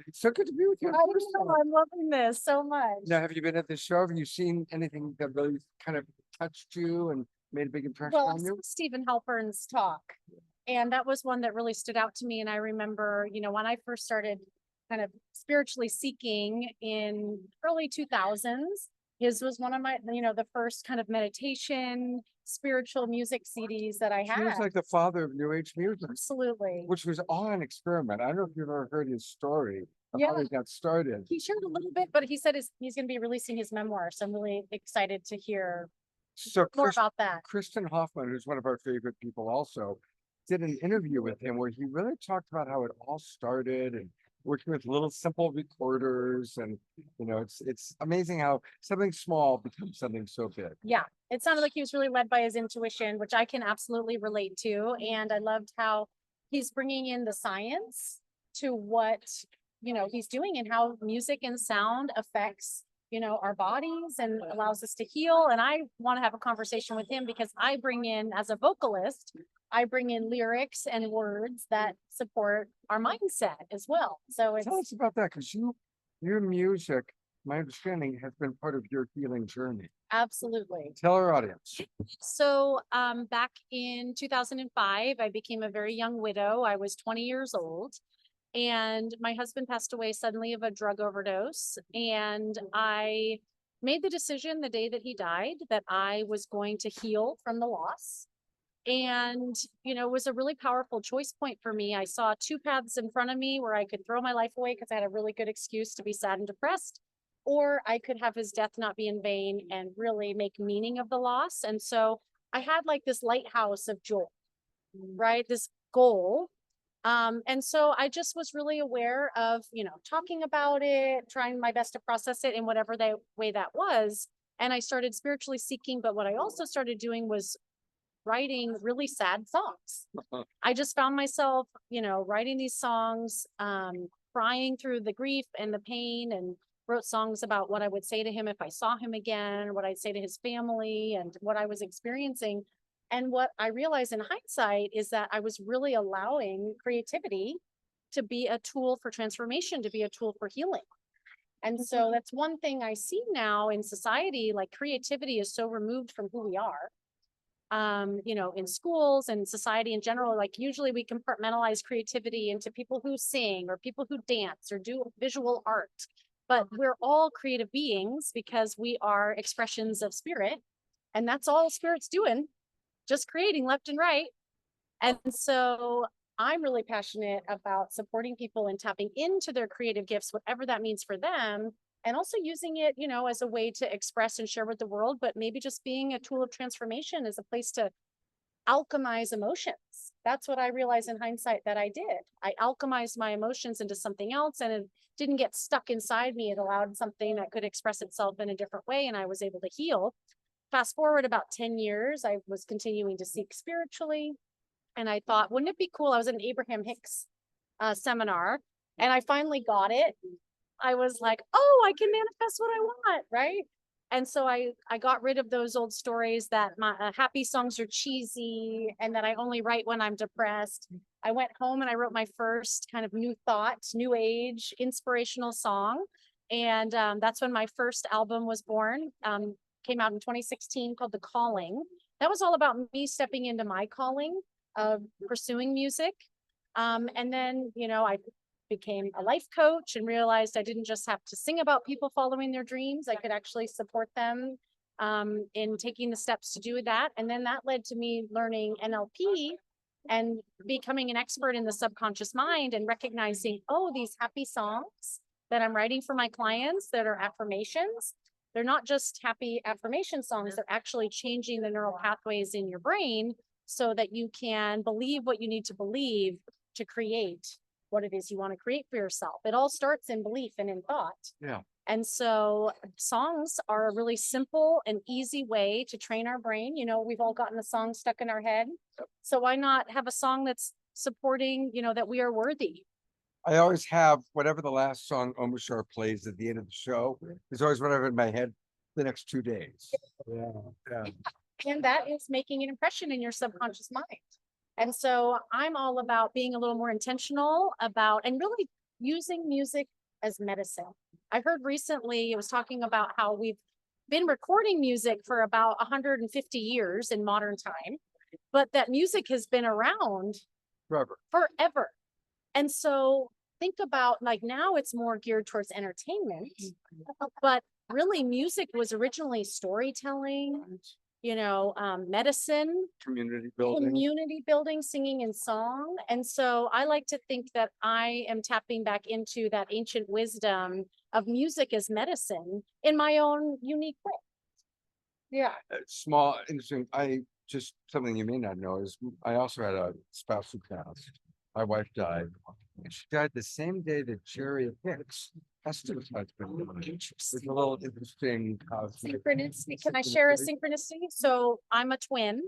it's so good to be with you. in I know, person. I'm loving this so much. Now, have you been at the show? Have you seen anything that really kind of touched you and made a big impression Well, I on saw you? Stephen Halpern's talk, and that was one that really stood out to me. And I remember, when I first started kind of spiritually seeking in early 2000s, his was one of my, the first kind of meditation, spiritual music CDs that I He had. was like the father of New Age music, Absolutely. which was all an experiment. I don't know if you've ever heard his story of how Yeah. he got started. He shared a little bit, but he said he's going to be releasing his memoir. So I'm really excited to hear So more about that. Kristen Hoffman, who's one of our favorite people also, did an interview with him where he really talked about how it all started and working with little simple recorders. And, it's amazing how something small becomes something so big. Yeah, it sounded like he was really led by his intuition, which I can absolutely relate to. And I loved how he's bringing in the science to what he's doing and how music and sound affects, our bodies and allows us to heal. And I want to have a conversation with him because I bring in, as a vocalist, I bring in lyrics and words that support our mindset as well. So it's Tell us about that, because your music, my understanding, has been part of your healing journey. absolutely. Tell our audience. So back in 2005, I became a very young widow. I was 20 years old. And my husband passed away suddenly of a drug overdose. And I made the decision the day that he died that I was going to heal from the loss. And, it was a really powerful choice point for me. I saw two paths in front of me where I could throw my life away because I had a really good excuse to be sad and depressed, or I could have his death not be in vain and really make meaning of the loss. And so I had like this lighthouse of joy, right? This goal. And so I just was really aware of, talking about it, trying my best to process it in whatever way that was. And I started spiritually seeking. But what I also started doing was writing really sad songs. I just found myself, writing these songs, crying through the grief and the pain, and wrote songs about what I would say to him if I saw him again, what I'd say to his family, and what I was experiencing. And what I realized in hindsight is that I was really allowing creativity to be a tool for transformation, to be a tool for healing. And so that's one thing I see now in society, like creativity is so removed from who we are. In schools and society in general, like usually we compartmentalize creativity into people who sing or people who dance or do visual art. But we're all creative beings because we are expressions of spirit. And that's all spirit's doing. Just creating left and right. And so I'm really passionate about supporting people and tapping into their creative gifts, whatever that means for them, and also using it, as a way to express and share with the world, but maybe just being a tool of transformation as a place to alchemize emotions. That's what I realized in hindsight that I did. I alchemized my emotions into something else, and it didn't get stuck inside me. It allowed something that could express itself in a different way, and I was able to heal. Fast forward about 10 years, I was continuing to seek spiritually. And I thought, wouldn't it be cool? I was at an Abraham Hicks seminar, and I finally got it. I was like, oh, I can manifest what I want, right? And so I got rid of those old stories that my happy songs are cheesy and that I only write when I'm depressed. I went home and I wrote my first kind of new thought, new age, inspirational song. And that's when my first album was born. Came out in 2016 called The Calling. That was all about me stepping into my calling of pursuing music. And then, I became a life coach and realized I didn't just have to sing about people following their dreams. I could actually support them in taking the steps to do that. And then that led to me learning NLP and becoming an expert in the subconscious mind and recognizing, oh, these happy songs that I'm writing for my clients that are affirmations, they're not just happy affirmation songs, they're actually changing the neural pathways in your brain so that you can believe what you need to believe to create what it is you want to create for yourself. It all starts in belief and in thought. Yeah. And so songs are a really simple and easy way to train our brain. We've all gotten a song stuck in our head. So why not have a song that's supporting, that we are worthy? I always have whatever the last song Omashar plays at the end of the show is always what I have in my head the next 2 days. Yeah. And that is making an impression in your subconscious mind. And so I'm all about being a little more intentional about and really using music as medicine. I heard recently, it was talking about how we've been recording music for about 150 years in modern time, but that music has been around forever. And so think about like now it's more geared towards entertainment, but really music was originally storytelling, medicine, community building, singing and song. And so I like to think that I am tapping back into that ancient wisdom of music as medicine in my own unique way. Yeah. Small, interesting. Something you may not know is I also had a spouse who passed. My wife died. And she died the same day that Jerry Hicks, Esther's husband, it's a little interesting. Synchronicity. Can I share a synchronicity? So I'm a twin.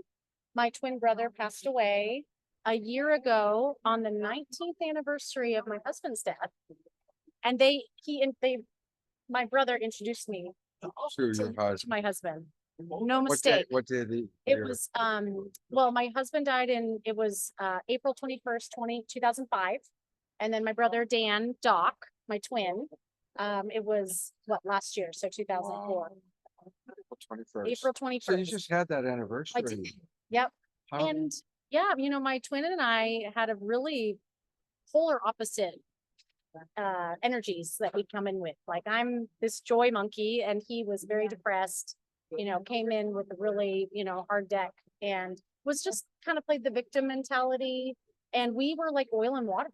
My twin brother passed away a year ago on the 19th anniversary of my husband's death. And my brother introduced me To your to husband. my husband. No What day, mistake. what day of the It year? was, well, my husband died it was April 21st, 2005. And then my brother Dan, Doc, my twin, it was last year, so 2004, April 21st. April So you 21st. just had that I anniversary. did. Yep. How- And yeah, my twin and I had a really polar opposite energies that we come in with. Like I'm this joy monkey and he was very depressed, came in with a really, hard deck and was just kind of played the victim mentality. And we were like oil and water.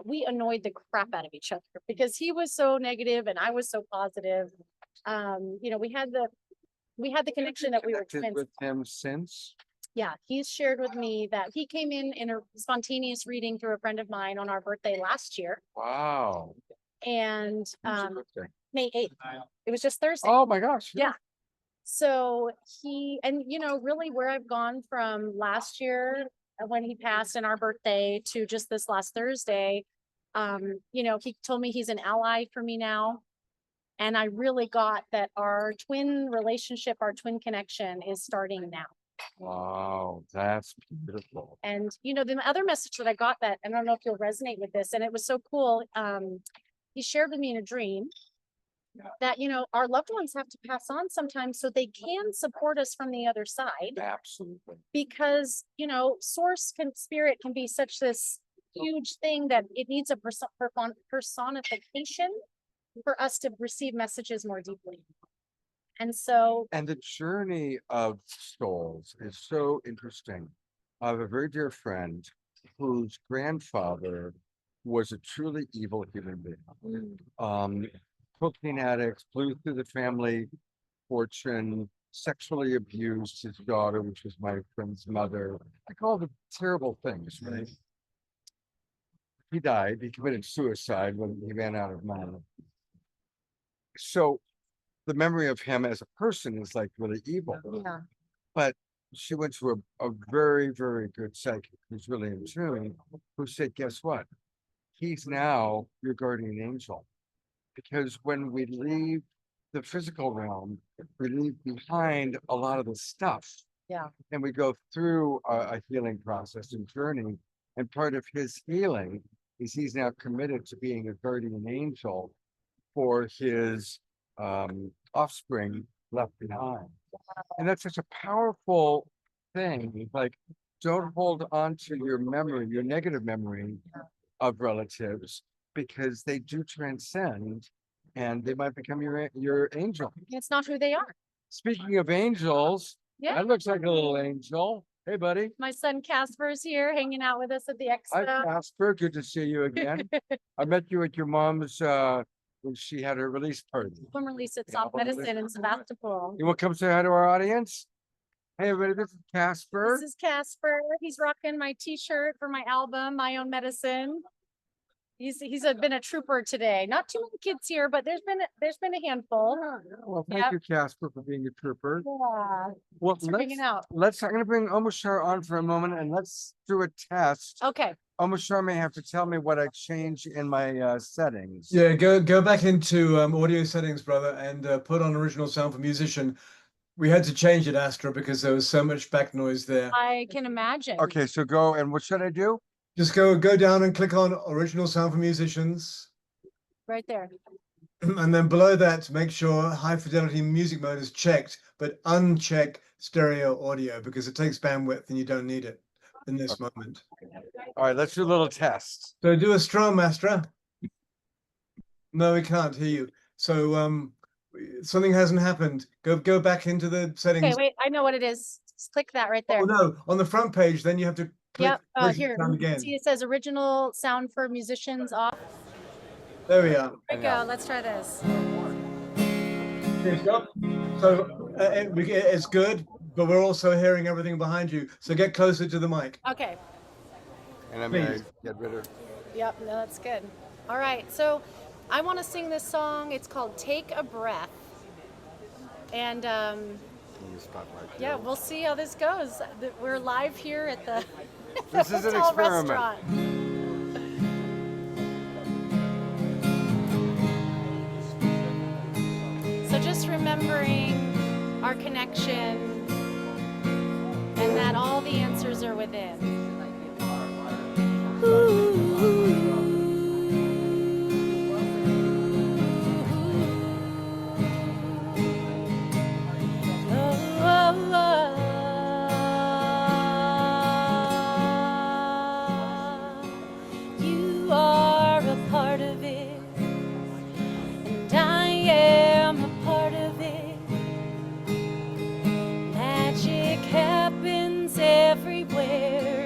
We annoyed the crap out of each other because he was so negative and I was so positive. We had the connection that we were Connected twins. with him since? Yeah, he's shared with me that he came in a spontaneous reading through a friend of mine on our birthday last year. Wow. And When's your birthday? May 8th. It was just Thursday. Oh my gosh. Yeah. So really where I've gone from last year when he passed and our birthday to just this last Thursday, he told me he's an ally for me now. And I really got that our twin relationship, our twin connection is starting now. Wow, that's beautiful. And, the other message that I got that, I don't know if you'll resonate with this, and it was so cool. He shared with me in a dream that, our loved ones have to pass on sometimes so they can support us from the other side. Absolutely. Because, spirit can be such this huge thing that it needs a personification for us to receive messages more deeply. And so, And the journey of souls is so interesting. I have a very dear friend whose grandfather was a truly evil human being. Cocaine addict, blew through the family fortune, sexually abused his daughter, which was my friend's mother. Like all the terrible things, right? He died. He committed suicide when he ran out of money. So the memory of him as a person is like really evil. yeah, But she went to a very, very good psychic who's really in tune, who said, guess what? He's now your guardian angel. Because when we leave the physical realm, we leave behind a lot of the stuff. Yeah. And we go through a healing process and journey. And part of his healing is he's now committed to being a guardian angel for his offspring left behind. And that's such a powerful thing. Like, don't hold on to your memory, your negative memory of relatives, because they do transcend and they might become your angel. it's not who they are. Speaking of angels, Yeah. that looks like a little angel. Hey, buddy. My son Casper's here hanging out with us at the Hi, expo. Casper. Good to see you again. I met you at your mom's when she had her release party. Swim release at Soft Medicine in Sebastopol. You want to come say hi to our audience? Hey, everybody, this is Casper. This is Casper. He's rocking my t-shirt for my album, My Own Medicine. He's been a trooper today. Not too many kids here, but there's been a handful. Well, thank Yep. you, Casper, for being a trooper. Yeah. Well, Thanks for hanging out. I'm going to bring Omashar on for a moment and let's do a test. Okay. Omashar may have to tell me what I changed in my settings. Yeah, go back into audio settings, brother, and put on original sound for musician. We had to change it, Astra, because there was so much back noise there. I can imagine. Okay, so go, and what should I do? Just go down and click on original sound for musicians. Right there. And then below that, make sure high fidelity music mode is checked, but uncheck stereo audio because it takes bandwidth and you don't need it in this moment. All right, let's do a little test. So do a strum, Astra. No, we can't hear you. So something hasn't happened. Go back into the settings. Okay, wait, I know what it is. Just click that right there. Oh no, on the front page, then you have to click Yep. original Here. sound again. See, it says original sound for musicians off. There we are. There we go. Let's try this. Here you go. So it's good, but we're also hearing everything behind you. So get closer to the mic. Okay. And I'm going Please. to get rid of. Yep. No, that's good. All right. So I want to sing this song. It's called Take a Breath. And yeah, we'll see how this goes. We're live here at the This is an hotel experiment. restaurant. So just remembering our connection and that all the answers are within. You are a part of it, and I am a part of it. Magic happens everywhere.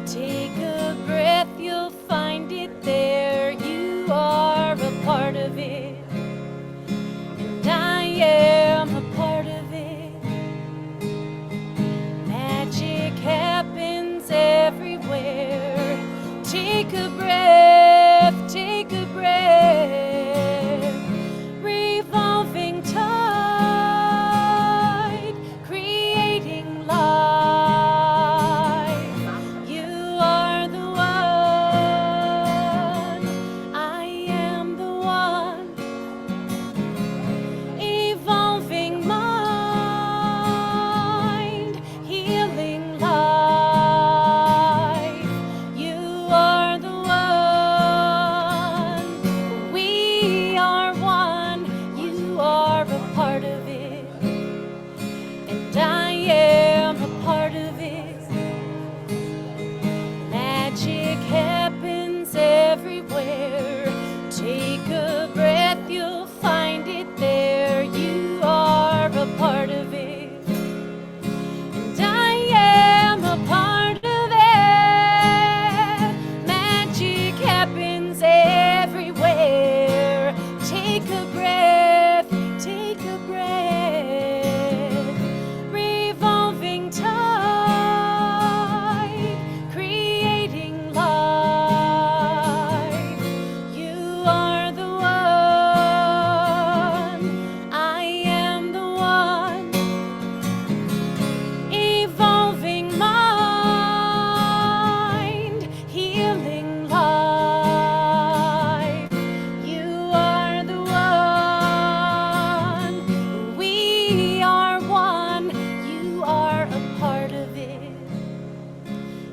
Take a breath, you'll find it there. You are a part of it, and I am a part of it. Magic happens everywhere. Take a breath, take a breath. Revolving tide, creating life. You are the one, I am the one. Evolving mind, healing life. You are the one, we are one. You are a part of it, and I am a part of it. Magic happens everywhere. Take a breath, you'll find it there. You are a part of it, and I am a part of it. Magic happens everywhere. Take a breath, take a breath. Revolving tide, creating life. You are the one, I am the one. Evolving mind, healing life. You are the one, we are one. You are a part of it,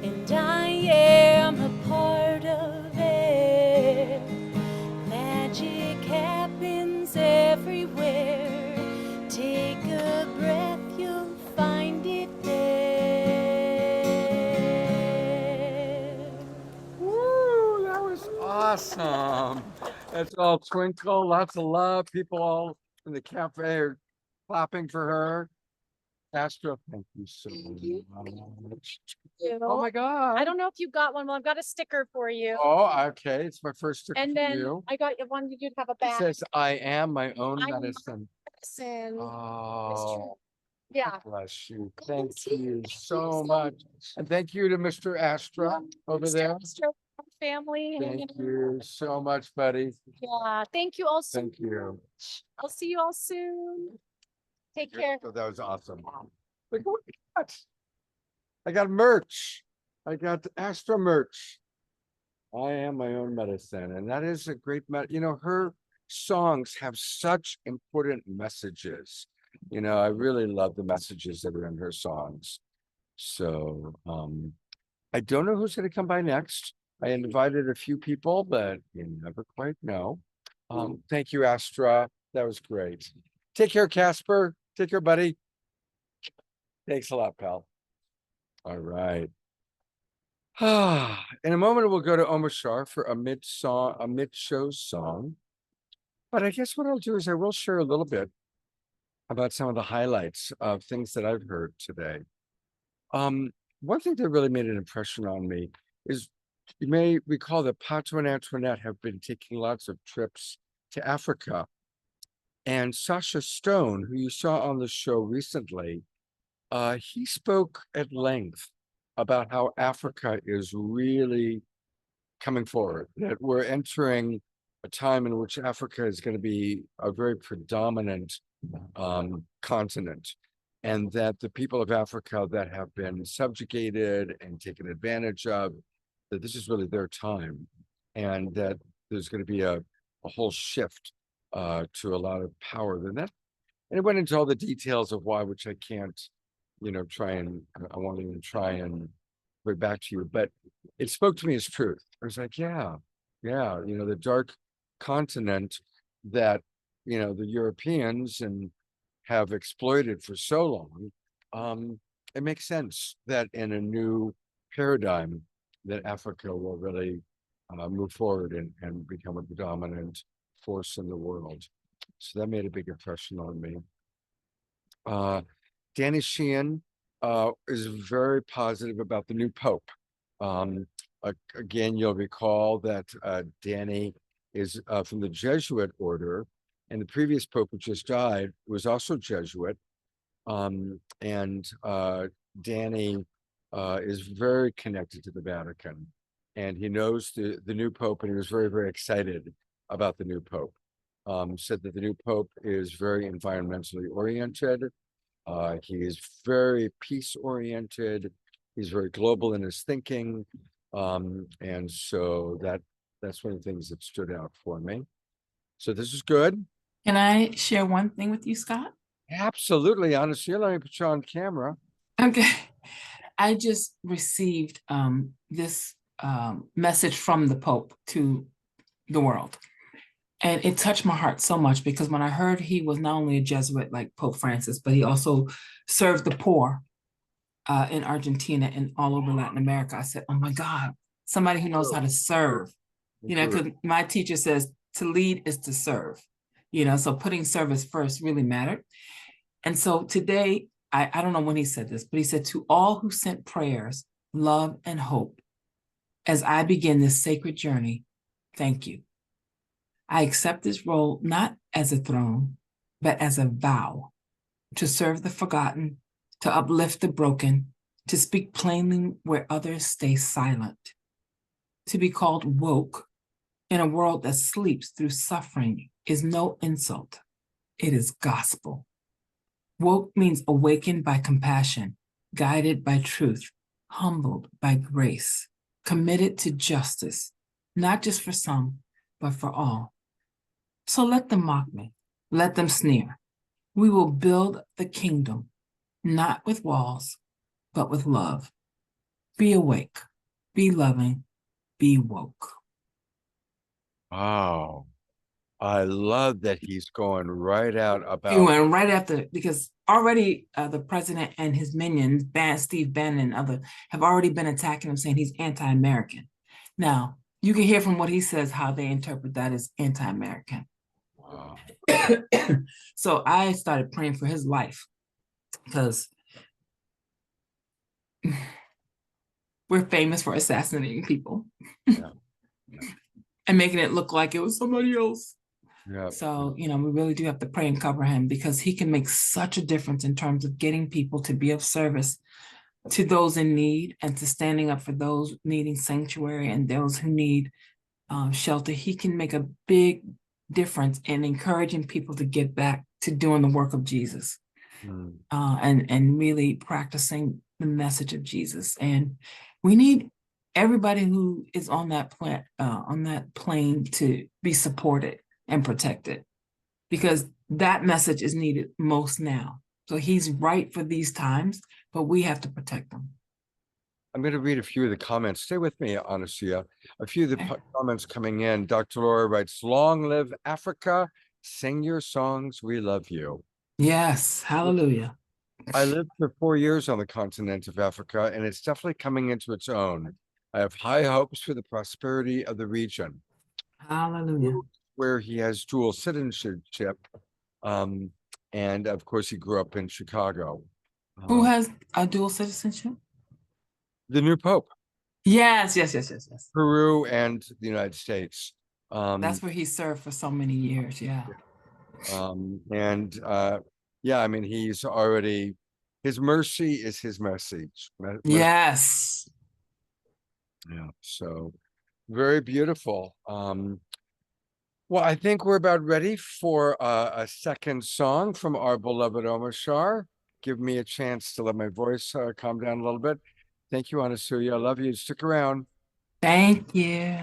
and I am a part of it. Magic happens everywhere. Take a breath, you'll find it there. Woo, that was awesome. That's all twinkle, lots of love. People all in the cafe are clapping for her. Astra, thank you so much. Oh my God. I don't know if you got one. Well, I've got a sticker for you. Oh, okay. It's my first sticker And from then you. I got you one, you did have a It bag. says, I am my own I'm my medicine. Medicine. Oh, Yeah. bless you. Thank Thank you. you so much. And thank you to Mr. Astra over there. Family. hanging Thank out. you so much, buddy. Yeah. Thank you all so Thank you. much. I'll see you all soon. Take care. So that was awesome. Look what we got. I got merch. I got Astra merch. I am my own medicine. And that is a great, you know, her songs have such important messages. You know, I really love the messages that are in her songs. So I don't know who's going to come by next. I invited a few people, but you never quite know. Thank you, Astra. That was great. Take care, Casper. Take care, buddy. Thanks a lot, pal. All right. In a moment, we'll go to Omashar for a mid-show song. But I guess what I'll do is I will share a little bit about some of the highlights of things that I've heard today. One thing that really made an impression on me is you may recall that Pato and Antoinette have been taking lots of trips to Africa. And Sasha Stone, who you saw on the show recently, he spoke at length about how Africa is really coming forward, that we're entering a time in which Africa is going to be a very predominant continent, and that the people of Africa that have been subjugated and taken advantage of, that this is really their time, and that there's going to be a whole shift to a lot of power. And that And it went into all the details of why, which I can't, I won't even try and bring back to you, but it spoke to me as truth. I was like, yeah, the dark continent that, the Europeans have exploited for so long. It makes sense that in a new paradigm that Africa will really move forward and become a dominant force in the world. So that made a big impression on me. Danny Sheehan is very positive about the new Pope. Again, you'll recall that Danny is from the Jesuit order, and the previous Pope who just died was also Jesuit. And Danny is very connected to the Vatican, and he knows the new Pope, and he was very, very excited about the new Pope. Said that the new Pope is very environmentally oriented. He is very peace oriented. He's very global in his thinking. And so that's one of the things that stood out for me. So this is good. Can I share one thing with you, Scott? Absolutely, honestly. Let me put you on camera. Okay. I just received this message from the Pope to the world. And it touched my heart so much because when I heard he was not only a Jesuit like Pope Francis, but he also served the poor in Argentina and all over Latin America, I said, oh my God, somebody who knows how to serve. Because my teacher says to lead is to serve. So putting service first really mattered. And so today, I don't know when he said this, but he said, to all who sent prayers, love, and hope, as I begin this sacred journey, thank you. I accept this role not as a throne, but as a vow to serve the forgotten, to uplift the broken, to speak plainly where others stay silent, to be called woke in a world that sleeps through suffering is no insult. It is gospel. Woke means awakened by compassion, guided by truth, humbled by grace, committed to justice, not just for some, but for all. So let them mock me, let them sneer. We will build the kingdom, not with walls, but with love. Be awake, be loving, be woke. Wow. I love that he's going right out about. He went right after, because already the president and his minions, Steve Bannon and others, have already been attacking him, saying he's anti-American. Now, you can hear from what he says how they interpret that as anti-American. Wow. So I started praying for his life because we're famous for assassinating people and making it look like it was somebody else. Yeah. So, we really do have to pray and cover him because he can make such a difference in terms of getting people to be of service to those in need and to standing up for those needing sanctuary and those who need shelter. He can make a big difference in encouraging people to get back to doing the work of Jesus and really practicing the message of Jesus. And we need everybody who is on that plane to be supported and protected, because that message is needed most now. So he's right for these times, but we have to protect them. I'm going to read a few of the comments. Stay with me, Anasia. A few of the comments coming in. Dr. Laura writes, long live Africa. Sing your songs. We love you. Yes. Hallelujah. I lived for 4 years on the continent of Africa, and it's definitely coming into its own. I have high hopes for the prosperity of the region. Hallelujah. Where he has dual citizenship. And of course, he grew up in Chicago. Who has a dual citizenship? The new Pope. Yes. Peru and the United States. That's where he served for so many years. Yeah. I mean, he's already, his mercy is his message. Yes. Yeah. So very beautiful. Well, I think we're about ready for a second song from our beloved Omashar. Give me a chance to let my voice calm down a little bit. Thank you, Anasuya. I love you. Stick around. Thank you.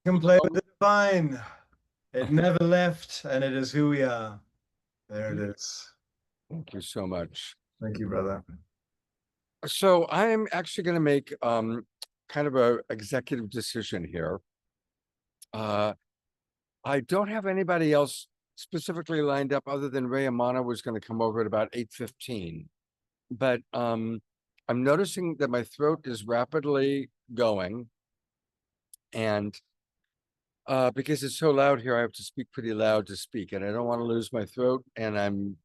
Can play with the divine. It never left, and it is who we are. There it is. Thank you so much. Thank you, brother. So I'm actually going to make kind of a executive decision here. I don't have anybody else specifically lined up other than Ray Amana was going to come over at about 8:15. But I'm noticing that my throat is rapidly going. And because it's so loud here, I have to speak pretty loud to speak, and I don't want to lose my throat, and I'm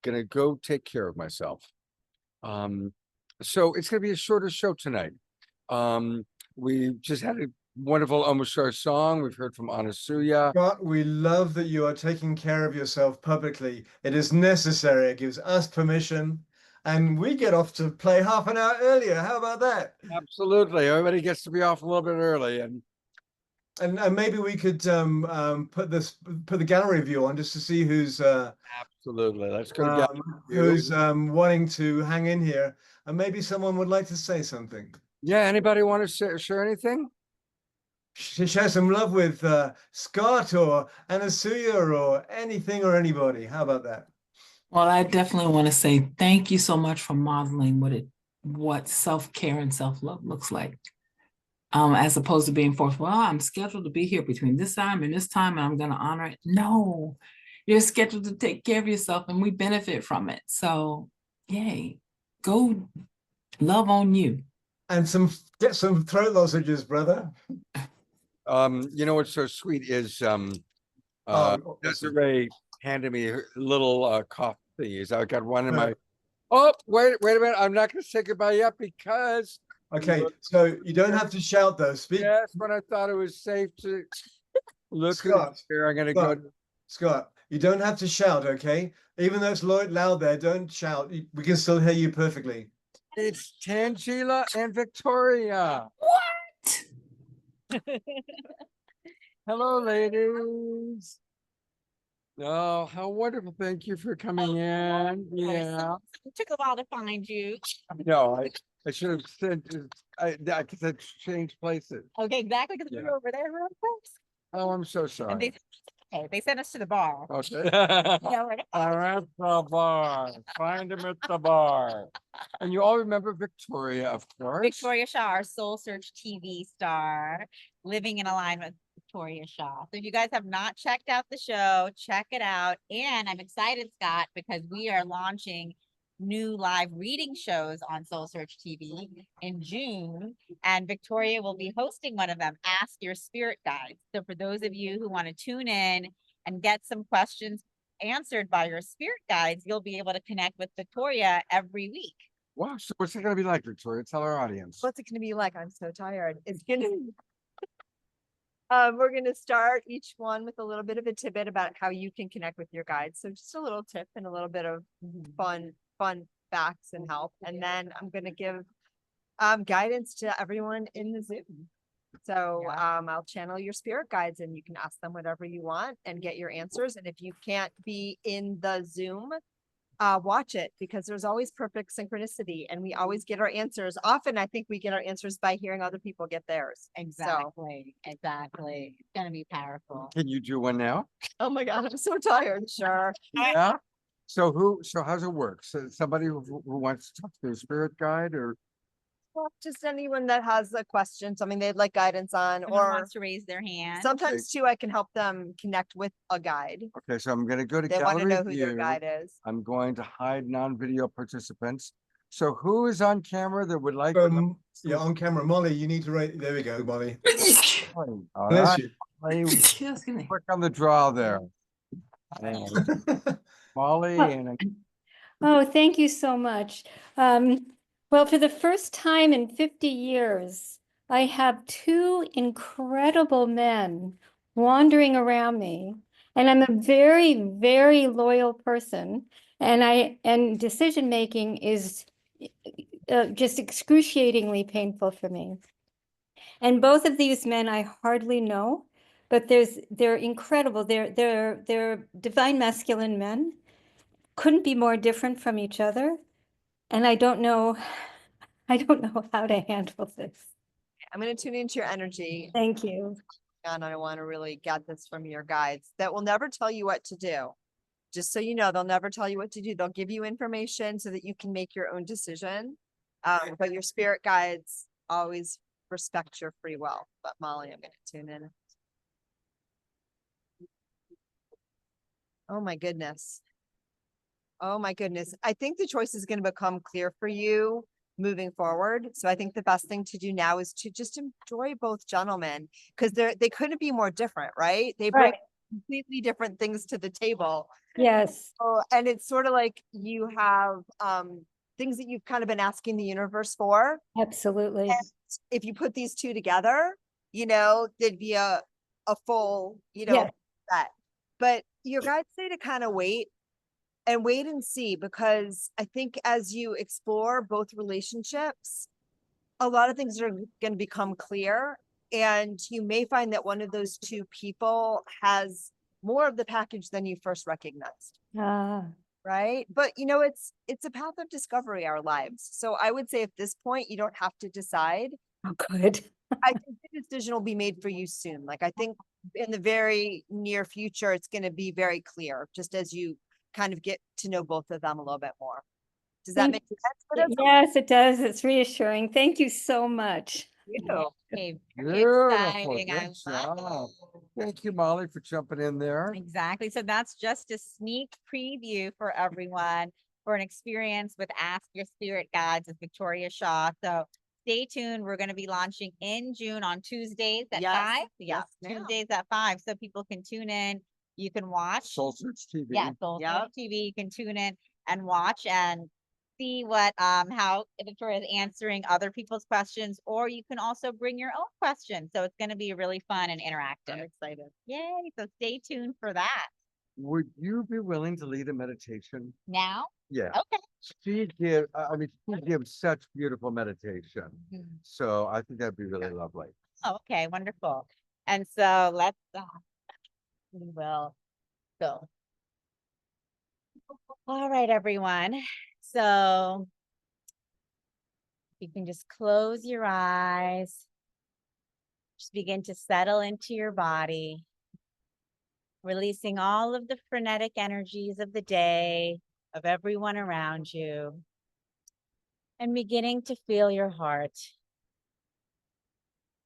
gonna go take care of myself. So it's gonna be a shorter show tonight. We just had a wonderful Omashar song. We've heard from Anasuya. Scott, we love that you are taking care of yourself publicly. It is necessary. It gives us permission, and we get off to play half an hour earlier. How about that? Absolutely. Everybody gets to be off a little bit early, and maybe we could put the gallery view on just to see who's absolutely. Let's go to who's wanting to hang in here, and maybe someone would like to say something. Yeah, anybody want to share anything? Share some love with Scott or Anasuya or anything or anybody. How about that? Well, I definitely want to say thank you so much for modeling what self-care and self-love looks like. As opposed to being forced, well, I'm scheduled to be here between this time and this time, and I'm going to honor it. No, you're scheduled to take care of yourself, and we benefit from it. So, yay, go love on you. And get some throat lozenges, brother. You know what's so sweet is Desiree handed me a little coffee. I got one in my. Oh, wait a minute! I'm not going to say goodbye yet because. Okay, so you don't have to shout though. Speak. Yes, when I thought it was safe to look Scott, here. I'm going to go. Scott, you don't have to shout, okay? Even though it's loud there, don't shout. We can still hear you perfectly. It's Tanjila and Victoria. What? Hello, ladies. Oh, how wonderful. Thank you for coming in. Yeah. It took a while to find you. No, I should have said, I could change places. Okay, exactly, because we Yeah. were over there real quick. Oh, I'm so And sorry. they sent us to the bar. Okay. Yeah, we're- I'm at the bar. Find him at the bar. And you all remember Victoria, of course. Victoria Shaw, our Soul Search TV star, living in alignment with Victoria Shaw. So if you guys have not checked out the show, check it out. And I'm excited, Scott, because we are launching new live reading shows on Soul Search TV in June, and Victoria will be hosting one of them, Ask Your Spirit Guides. So for those of you who want to tune in and get some questions answered by your spirit guides, you'll be able to connect with Victoria every week. Wow, so what's it going to be like, Victoria? Tell our audience. What's it gonna be like? I'm so tired. It's gonna. We're gonna start each one with a little bit of a tidbit about how you can connect with your guides. So just a little tip and a little bit of fun facts and help. And then I'm gonna give guidance to everyone in the Zoom. So I'll channel your spirit guides and you can ask them whatever you want and get your answers. And if you can't be in the Zoom, watch it, because there's always perfect synchronicity and we always get our answers. Often I think we get our answers by hearing other people get theirs. Exactly. It's gonna be powerful. Can you do one now? Oh my God, I'm so tired. Sure. Yeah. So how's it work? So somebody who wants to talk to their spirit guide, or Well, just anyone that has a question, something they'd like guidance on, Someone or wants to raise their hand. sometimes too, I can help them connect with a guide. okay, so I'm going to go to They want to gallery know who their view. guide is. I'm going to hide non-video participants. So who is on camera that would like to? Yeah, on camera, Molly. You need to rate. There we go, Molly. All Bless right. you. Molly, Excuse me. Click on the draw there. And Molly and Oh, thank you so much. Well, for the first time in 50 years, I have two incredible men wandering around me, and I'm a very, very loyal person, and decision making is just excruciatingly painful for me. And both of these men I hardly know, but they're incredible. They're divine masculine men. Couldn't be more different from each other. And I don't know how to handle this. I'm going to tune into your energy. Thank you. and I want to really get this from your guides, that will never tell you what to do. Just so you know, they'll never tell you what to do. They'll give you information so that you can make your own decision. But your spirit guides always respect your free will. But Molly, I'm going to tune in. Oh my goodness. Oh my goodness. I think the choice is going to become clear for you moving forward. So I think the best thing to do now is to just enjoy both gentlemen, because they couldn't be more different, right? They bring completely different things to the table. Yes, And it's sort of like you have things that you've kind of been asking the universe for. absolutely. And if you put these two together, you know, there'd be a full, you know, Yeah. set. But your guides say to kind of wait and see, because I think as you explore both relationships, a lot of things are going to become clear, and you may find that one of those two people has more of the package than you first recognized. Ah, Right. But you know, it's a path of discovery, our lives. So I would say at this point, you don't have to decide. oh, good. I think the decision will be made for you soon. Like, I think in the very near future, it's going to be very clear, just as you kind of get to know both of them a little bit more. Does that make sense? Yes, it does. It's reassuring. Thank you so much. Okay, Beautiful. exciting. I Good love job. it. Thank you, Molly, for jumping in there. Exactly. So that's just a sneak preview for everyone for an experience with Ask Your Spirit Guides with Victoria Shaw. So stay tuned. We're going to be launching in June on Tuesdays at 5. Yes, ma'am. Tuesdays at 5. So people can tune in. You can watch. Soul Search TV. Yeah, Soul Search TV. You can tune in and watch and see what how Victoria is answering other people's questions, or you can also bring your own questions. So it's going to be really fun and interactive. I'm excited. Yay. So stay tuned for that. Would you be willing to lead a meditation? Now? Yeah. Okay. She gives such beautiful meditation. So I think that'd be really lovely. Oh, okay, wonderful. And so let's we will go. All right, everyone. So you can just close your eyes. Just begin to settle into your body, releasing all of the frenetic energies of the day, of everyone around you, and beginning to feel your heart.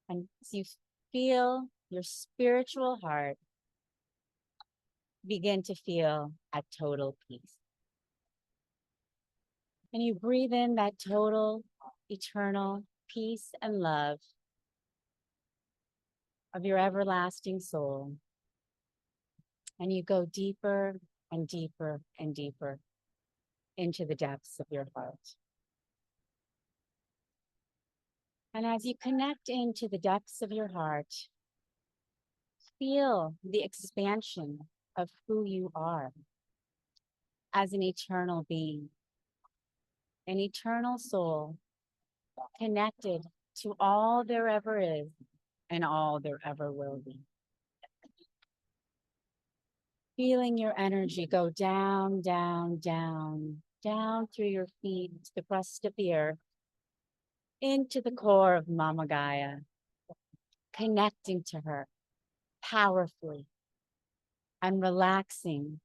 And as you feel your spiritual heart, begin to feel at total peace. And you breathe in that total, eternal peace and love of your everlasting soul. And you go deeper and deeper and deeper into the depths of your heart. And as you connect into the depths of your heart, feel the expansion of who you are as an eternal being, an eternal soul connected to all there ever is and all there ever will be. Feeling your energy go down, down, down, down through your feet to the crust of the earth, into the core of Mama Gaia, connecting to her powerfully and relaxing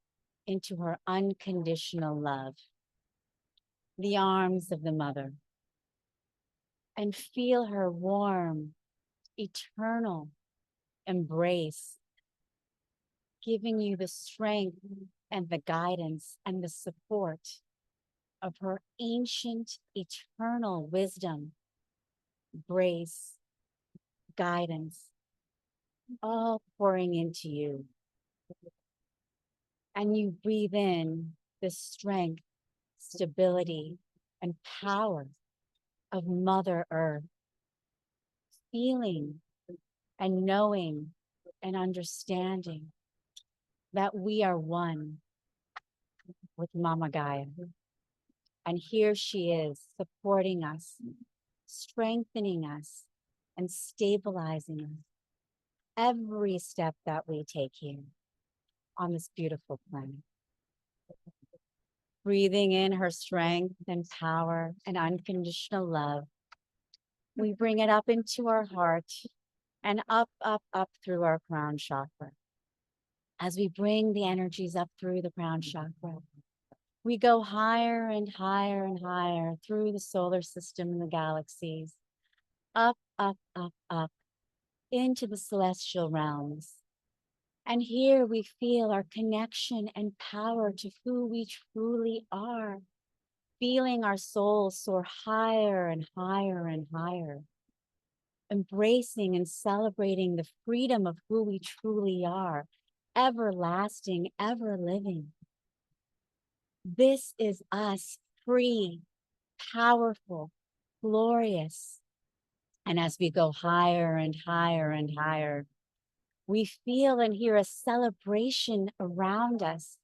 into her unconditional love, the arms of the mother, and feel her warm, eternal embrace, giving you the strength and the guidance and the support of her ancient, eternal wisdom, grace, guidance, all pouring into you. And you breathe in the strength, stability, and power of Mother Earth, feeling and knowing and understanding that we are one with Mama Gaia. And here she is, supporting us, strengthening us, and stabilizing us every step that we take here on this beautiful planet. Breathing in her strength and power and unconditional love, we bring it up into our heart and up, up, up through our crown chakra. As we bring the energies up through the crown chakra, we go higher and higher and higher through the solar system and the galaxies, up, up, up, up into the celestial realms. And here we feel our connection and power to who we truly are, feeling our souls soar higher and higher and higher, embracing and celebrating the freedom of who we truly are, everlasting, ever living. This is us, free, powerful, glorious. And as we go higher and higher and higher, we feel and hear a celebration around us.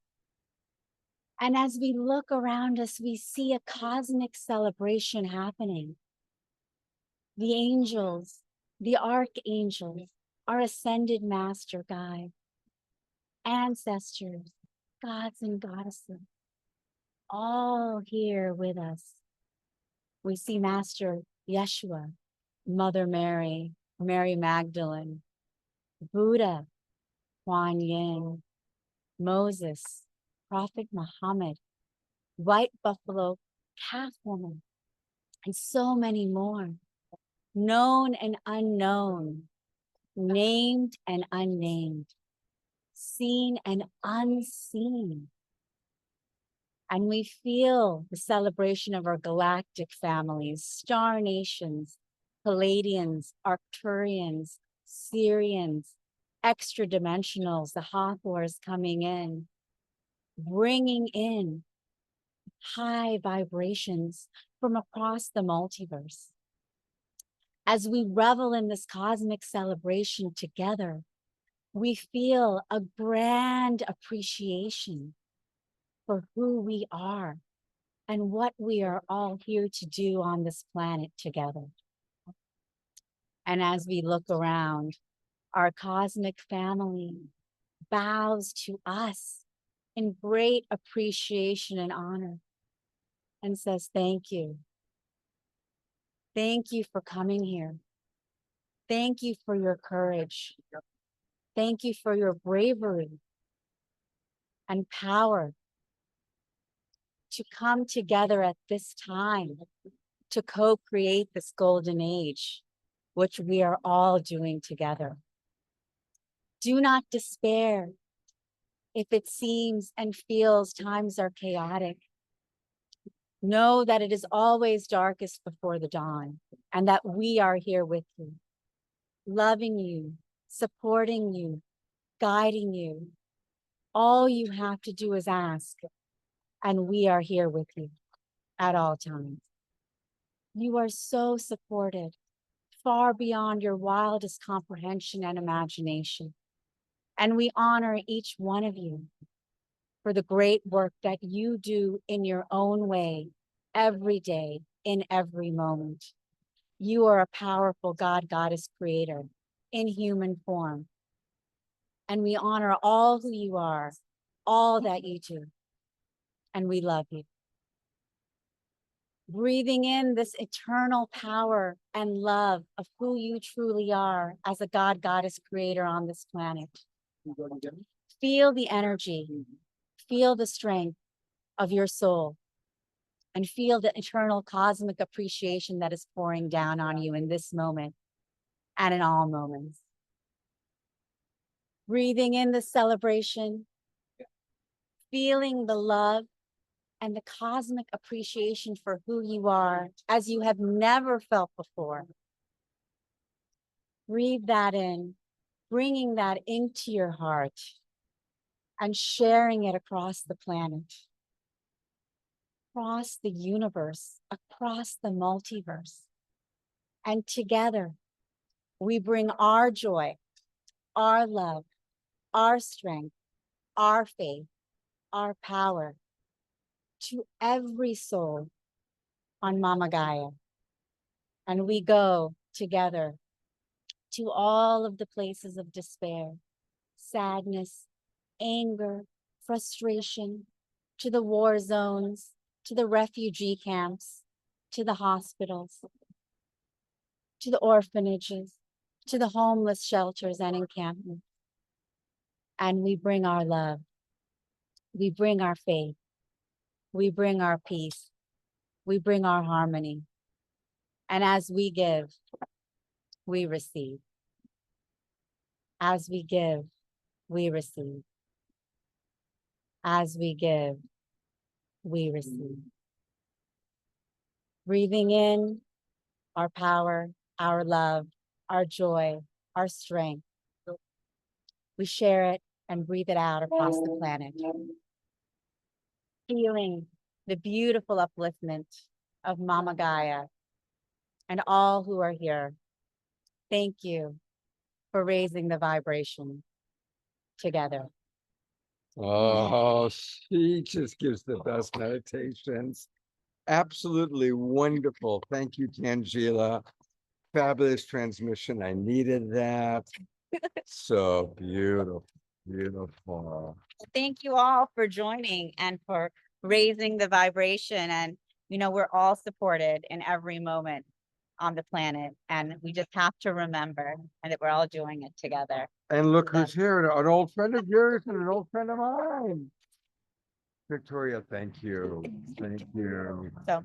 And as we look around us, we see a cosmic celebration happening. The angels, the archangels, our ascended master guide, ancestors, gods and goddesses, all here with us. We see Master Yeshua, Mother Mary, Mary Magdalene, Buddha, Kuan Yin, Moses, Prophet Muhammad, White Buffalo, Calf Woman, and so many more, known and unknown, named and unnamed, seen and unseen. And we feel the celebration of our galactic families, star nations, Palladians, Arcturians, Syrians, extra dimensionals, the Hathors coming in, bringing in high vibrations from across the multiverse. As we revel in this cosmic celebration together, we feel a grand appreciation for who we are and what we are all here to do on this planet together. And as we look around, our cosmic family bows to us in great appreciation and honor and says, thank you. Thank you for coming here. Thank you for your courage. Thank you for your bravery and power to come together at this time to co-create this golden age, which we are all doing together. Do not despair if it seems and feels times are chaotic. Know that it is always darkest before the dawn and that we are here with you, loving you, supporting you, guiding you. All you have to do is ask, and we are here with you at all times. You are so supported, far beyond your wildest comprehension and imagination. And we honor each one of you for the great work that you do in your own way, every day, in every moment. You are a powerful God, Goddess creator in human form. And we honor all who you are, all that you do. And we love you. Breathing in this eternal power and love of who you truly are as a God, Goddess creator on this planet. Feel the energy, feel the strength of your soul, and feel the eternal cosmic appreciation that is pouring down on you in this moment and in all moments. Breathing in the celebration, feeling the love and the cosmic appreciation for who you are as you have never felt before. Breathe that in, bringing that into your heart and sharing it across the planet, across the universe, across the multiverse. And together, we bring our joy, our love, our strength, our faith, our power to every soul on Mama Gaia. And we go together to all of the places of despair, sadness, anger, frustration, to the war zones, to the refugee camps, to the hospitals, to the orphanages, to the homeless shelters and encampments. And we bring our love. We bring our faith. We bring our peace. We bring our harmony. And as we give, we receive. As we give, we receive. As we give, we receive. Breathing in our power, our love, our joy, our strength. We share it and breathe it out across the planet. Feeling the beautiful upliftment of Mama Gaia and all who are here. Thank you for raising the vibration together. Oh, she just gives the best meditations. Absolutely wonderful. Thank you, Tanjila. Fabulous transmission. I needed that. So beautiful, beautiful. Thank you all for joining and for raising the vibration. And, you know, we're all supported in every moment on the planet. And we just have to remember and that we're all doing it together. And look who's here, an old friend of yours and an old friend of mine. Victoria, thank you. Thank you. So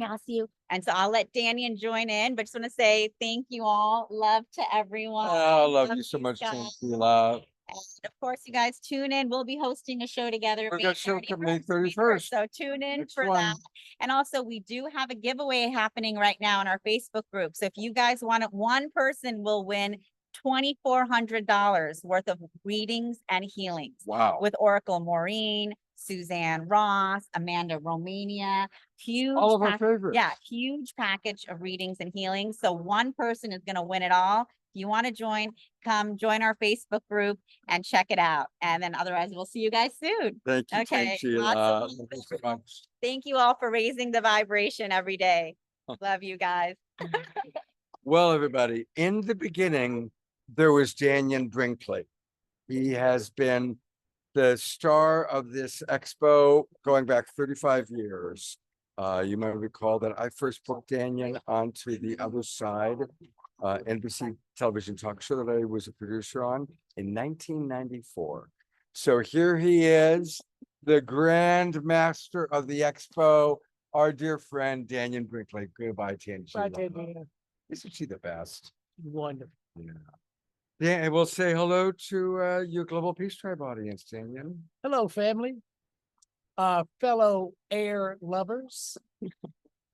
I'll see you. And so I'll let Dannion join in, but just want to say thank you all. Love to everyone. Oh, love you so you much, guys. Tanjila. And of course, you guys tune in. We'll be hosting a show together. We've May got show for May 31st. 31st. So tune in Next for one. that. And also, we do have a giveaway happening right now in our Facebook group. So if you guys want it, one person will win $2,400 worth of readings and healings. Wow. With Oracle Maureen, Suzanne Ross, Amanda Romania, huge. All of our favorites. Yeah, huge package of readings and healings. So one person is going to win it all. If you want to join, come join our Facebook group and check it out. And then otherwise, we'll see you guys soon. Thank you, Okay, Tanjila. awesome. Thank you so much. Thank you all for raising the vibration every day. Love you guys. Well, everybody, in the beginning, there was Dannion Brinkley. He has been the star of this expo going back 35 years. You might recall that I first booked Dannion onto The Other Side, NBC television talk show that I was a producer on in 1994. So here he is, the grand master of the expo, our dear friend, Dannion Brinkley. Goodbye, Tanjila. Isn't she the best? Wonderful. Yeah. Yeah, and we'll say hello to your Global Peace Tribe audience, Dannion. Hello, family. Fellow air lovers.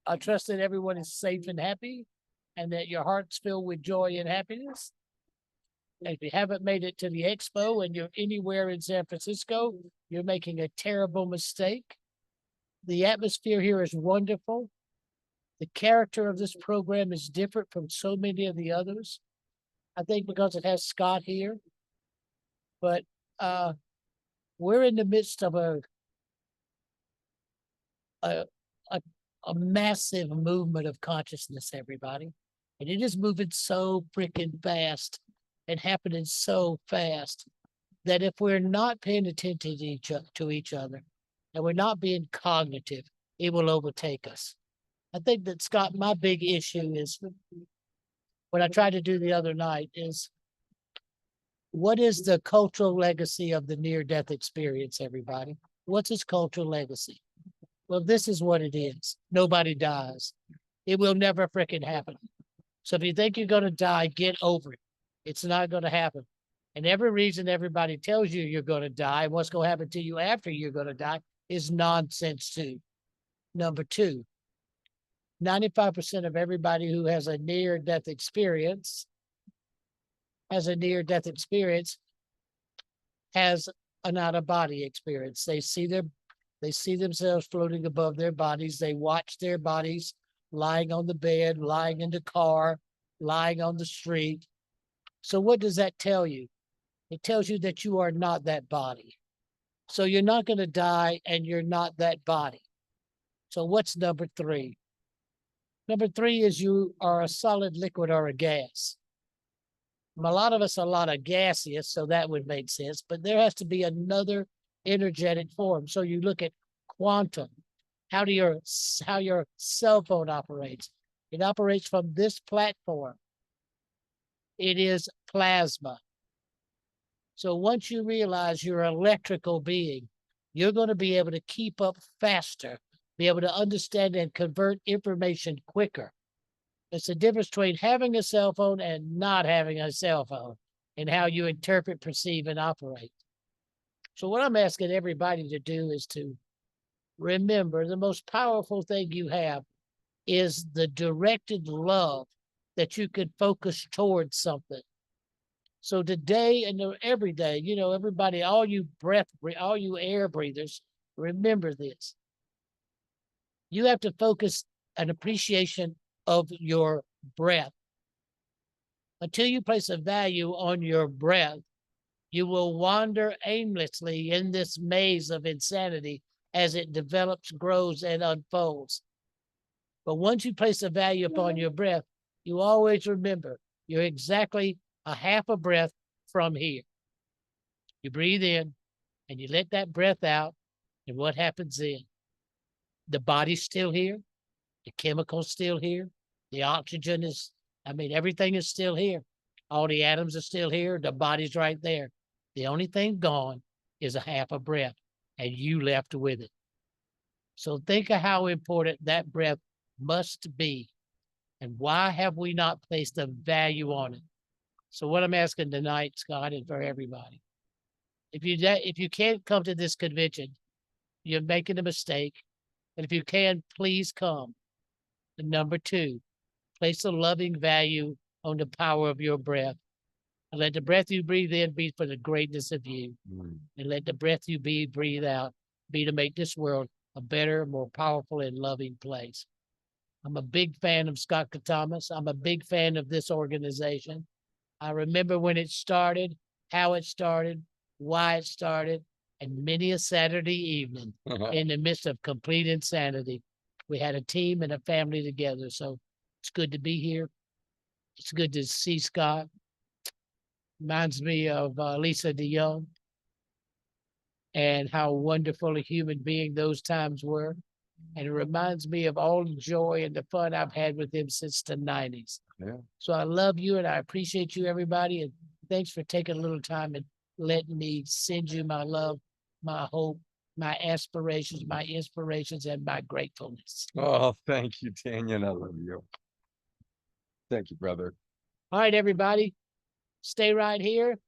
I trust that everyone is safe and happy and that your heart's filled with joy and happiness. If you haven't made it to the expo and you're anywhere in San Francisco, you're making a terrible mistake. The atmosphere here is wonderful. The character of this program is different from so many of the others. I think because it has Scott here, but we're in the midst of a massive movement of consciousness, everybody, and it is moving so freaking fast and happening so fast that if we're not paying attention to each other and we're not being cognitive, it will overtake us. I think that, Scott, my big issue is what I tried to do the other night is, what is the cultural legacy of the near-death experience, everybody? What's its cultural legacy? Well, this is what it is. Nobody dies. It will never freaking happen. So if you think you're going to die, get over it. It's not going to happen. And every reason everybody tells you you're going to die, what's going to happen to you after you're going to die is nonsense too. Number two, 95% of everybody who has a near-death experience has an out-of-body experience. They see themselves floating above their bodies. They watch their bodies lying on the bed, lying in the car, lying on the street. So what does that tell you? It tells you that you are not that body. So you're not going to die and you're not that body. So what's number three? Number three is you are a solid, liquid, or a gas. A lot of us are a lot of gaseous, so that would make sense, but there has to be another energetic form. So you look at quantum, how your cell phone operates. It operates from this platform. it is plasma. So once you realize you're an electrical being, you're going to be able to keep up faster, be able to understand and convert information quicker. It's the difference between having a cell phone and not having a cell phone and how you interpret, perceive, and operate. So what I'm asking everybody to do is to remember the most powerful thing you have is the directed love that you can focus towards something. So today and every day, you know, everybody, all you air breathers, remember this. You have to focus an appreciation of your breath. Until you place a value on your breath, you will wander aimlessly in this maze of insanity as it develops, grows, and unfolds. But once you place a value upon your breath, you always remember you're exactly a half a breath from here. You breathe in and you let that breath out, and what happens then? The body's still here, the chemical's still here, the oxygen is, everything is still here. All the atoms are still here, the body's right there. The only thing gone is a half a breath, and you left with it. So think of how important that breath must be, and why have we not placed a value on it? So what I'm asking tonight, Scott, is for everybody. If you can't come to this convention, you're making a mistake. And if you can, please come. And number 2, place a loving value on the power of your breath. And let the breath you breathe in be for the greatness of you. And let the breath you breathe out be to make this world a better, more powerful, and loving place. I'm a big fan of Scott Catamas. I'm a big fan of this organization. I remember when it started, how it started, why it started, and many a Saturday evening in the midst of complete insanity, we had a team and a family together. So it's good to be here. It's good to see Scott. Reminds me of Lisa DeYoung and how wonderful a human being those times were. And it reminds me of all the joy and the fun I've had with him since the 90s. Yeah. So I love you and I appreciate you, everybody. And thanks for taking a little time and letting me send you my love, my hope, my aspirations, my inspirations, and my gratefulness. Oh, thank you, Dannion. I love you. Thank you, brother. All right, everybody. Stay right here.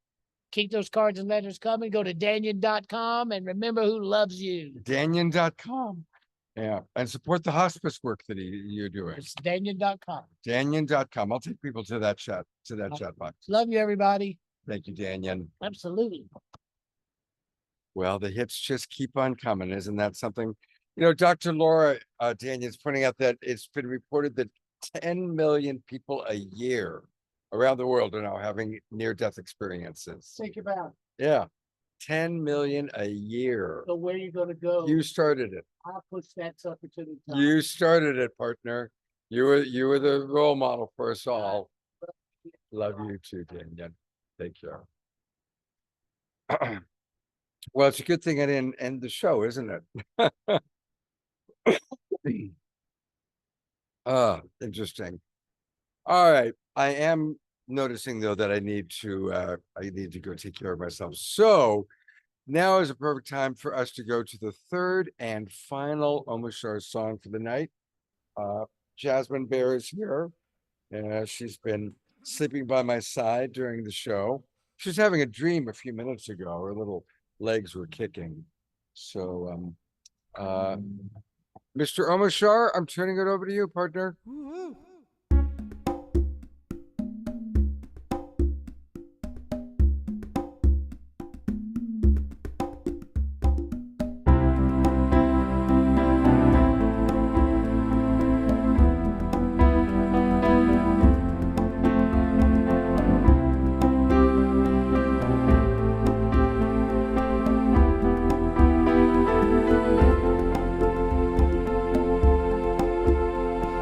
Keep those cards and letters coming. Go to Dannion.com and remember who loves you. Dannion.com. Yeah. And support the hospice work that you're doing. It's Dannion.com. Dannion.com. I'll take people to that chat box. Love you, everybody. Thank you, Dannion. Absolutely. Well, the hits just keep on coming. Isn't that something? You know, Dr. Laura Dannion's pointing out that it's been reported that 10 million people a year around the world are now having near-death experiences. Think about Yeah. 10 million a year. So where are you going to go? You started it. I'll push that sucker to the top. You started it, partner. You were the role model for us all. Love you too, Dannion. Take care. Well, it's a good thing I didn't end the show, isn't it? Interesting. All right. I am noticing though that I need to go take care of myself. So now is a perfect time for us to go to the third and final Omashar song for the night. Jasmine Bear is here. She's been sleeping by my side during the show. She was having a dream a few minutes ago. Her little legs were kicking. So Mr. Omashar, I'm turning it over to you, partner. Woo-hoo.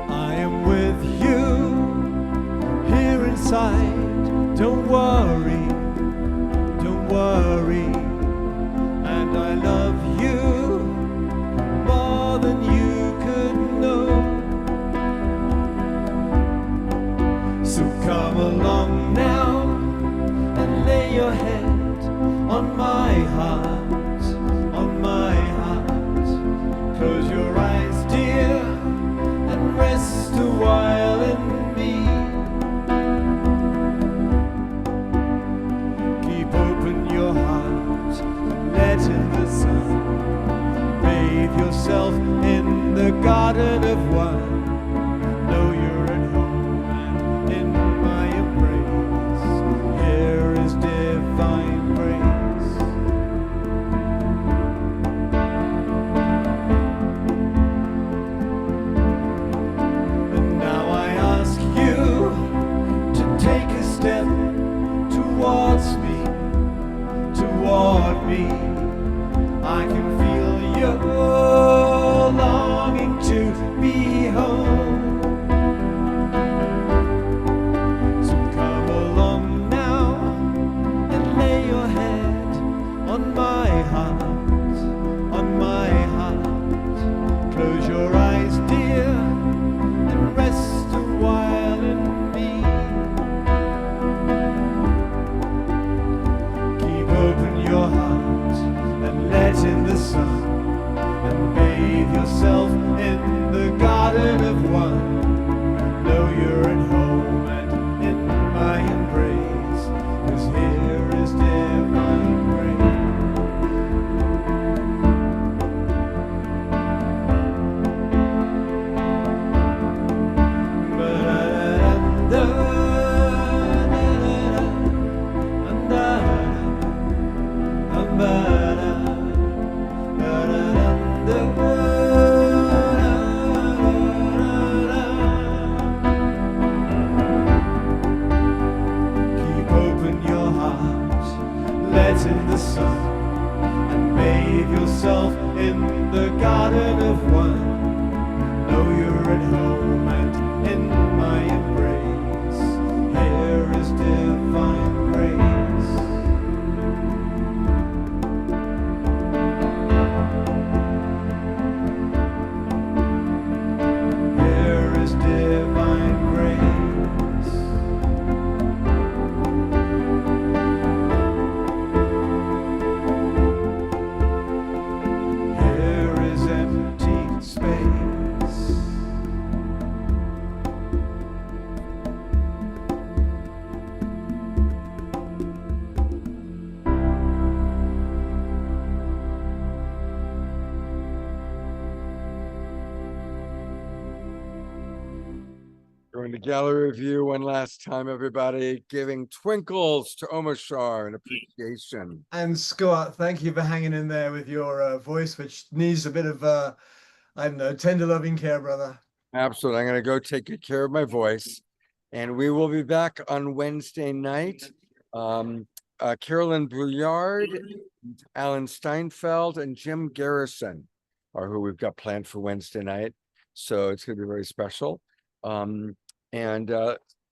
I am with garden of one. Know you're at home and in my embrace. Here is divine grace. And now I ask you to take a step towards me, toward me. I can feel your longing to be home. So come along now and lay your head on my heart, on my heart. Close your eyes, dear, and rest a while in me. Keep open your heart and let in the sun, and bathe yourself in the garden of one. Know you're at home and in my embrace, 'cause here is divine grace. Keep open your heart, let in the sun, and bathe yourself in the garden of one. Know you're at home and in my embrace. Here is divine grace. Here is divine grace. Here is empty space. During the gallery review one last time, everybody, giving twinkles to Omashar and appreciation. And Scott, thank you for hanging in there with your voice, which needs a bit of, I don't know, tender loving care, brother. Absolutely. I'm going to go take good care of my voice. And we will be back on Wednesday night. Carolyn Brouillard, Alan Steinfeld, and Jim Garrison are who we've got planned for Wednesday night. So it's going to be very special.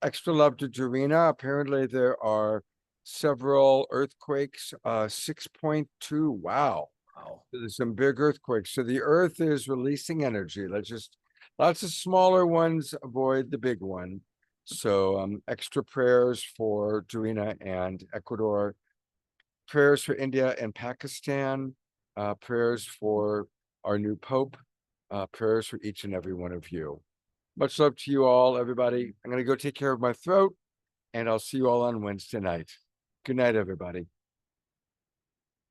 Extra love to Dorina. Apparently there are several earthquakes, 6.2. Wow. There's some big earthquakes. So the earth is releasing energy. Lots of smaller ones, avoid the big one. So extra prayers for Dorina and Ecuador, prayers for India and Pakistan, prayers for our new Pope, prayers for each and every one of you. Much love to you all, everybody. I'm going to go take care of my throat, and I'll see you all on Wednesday night. Good night, everybody.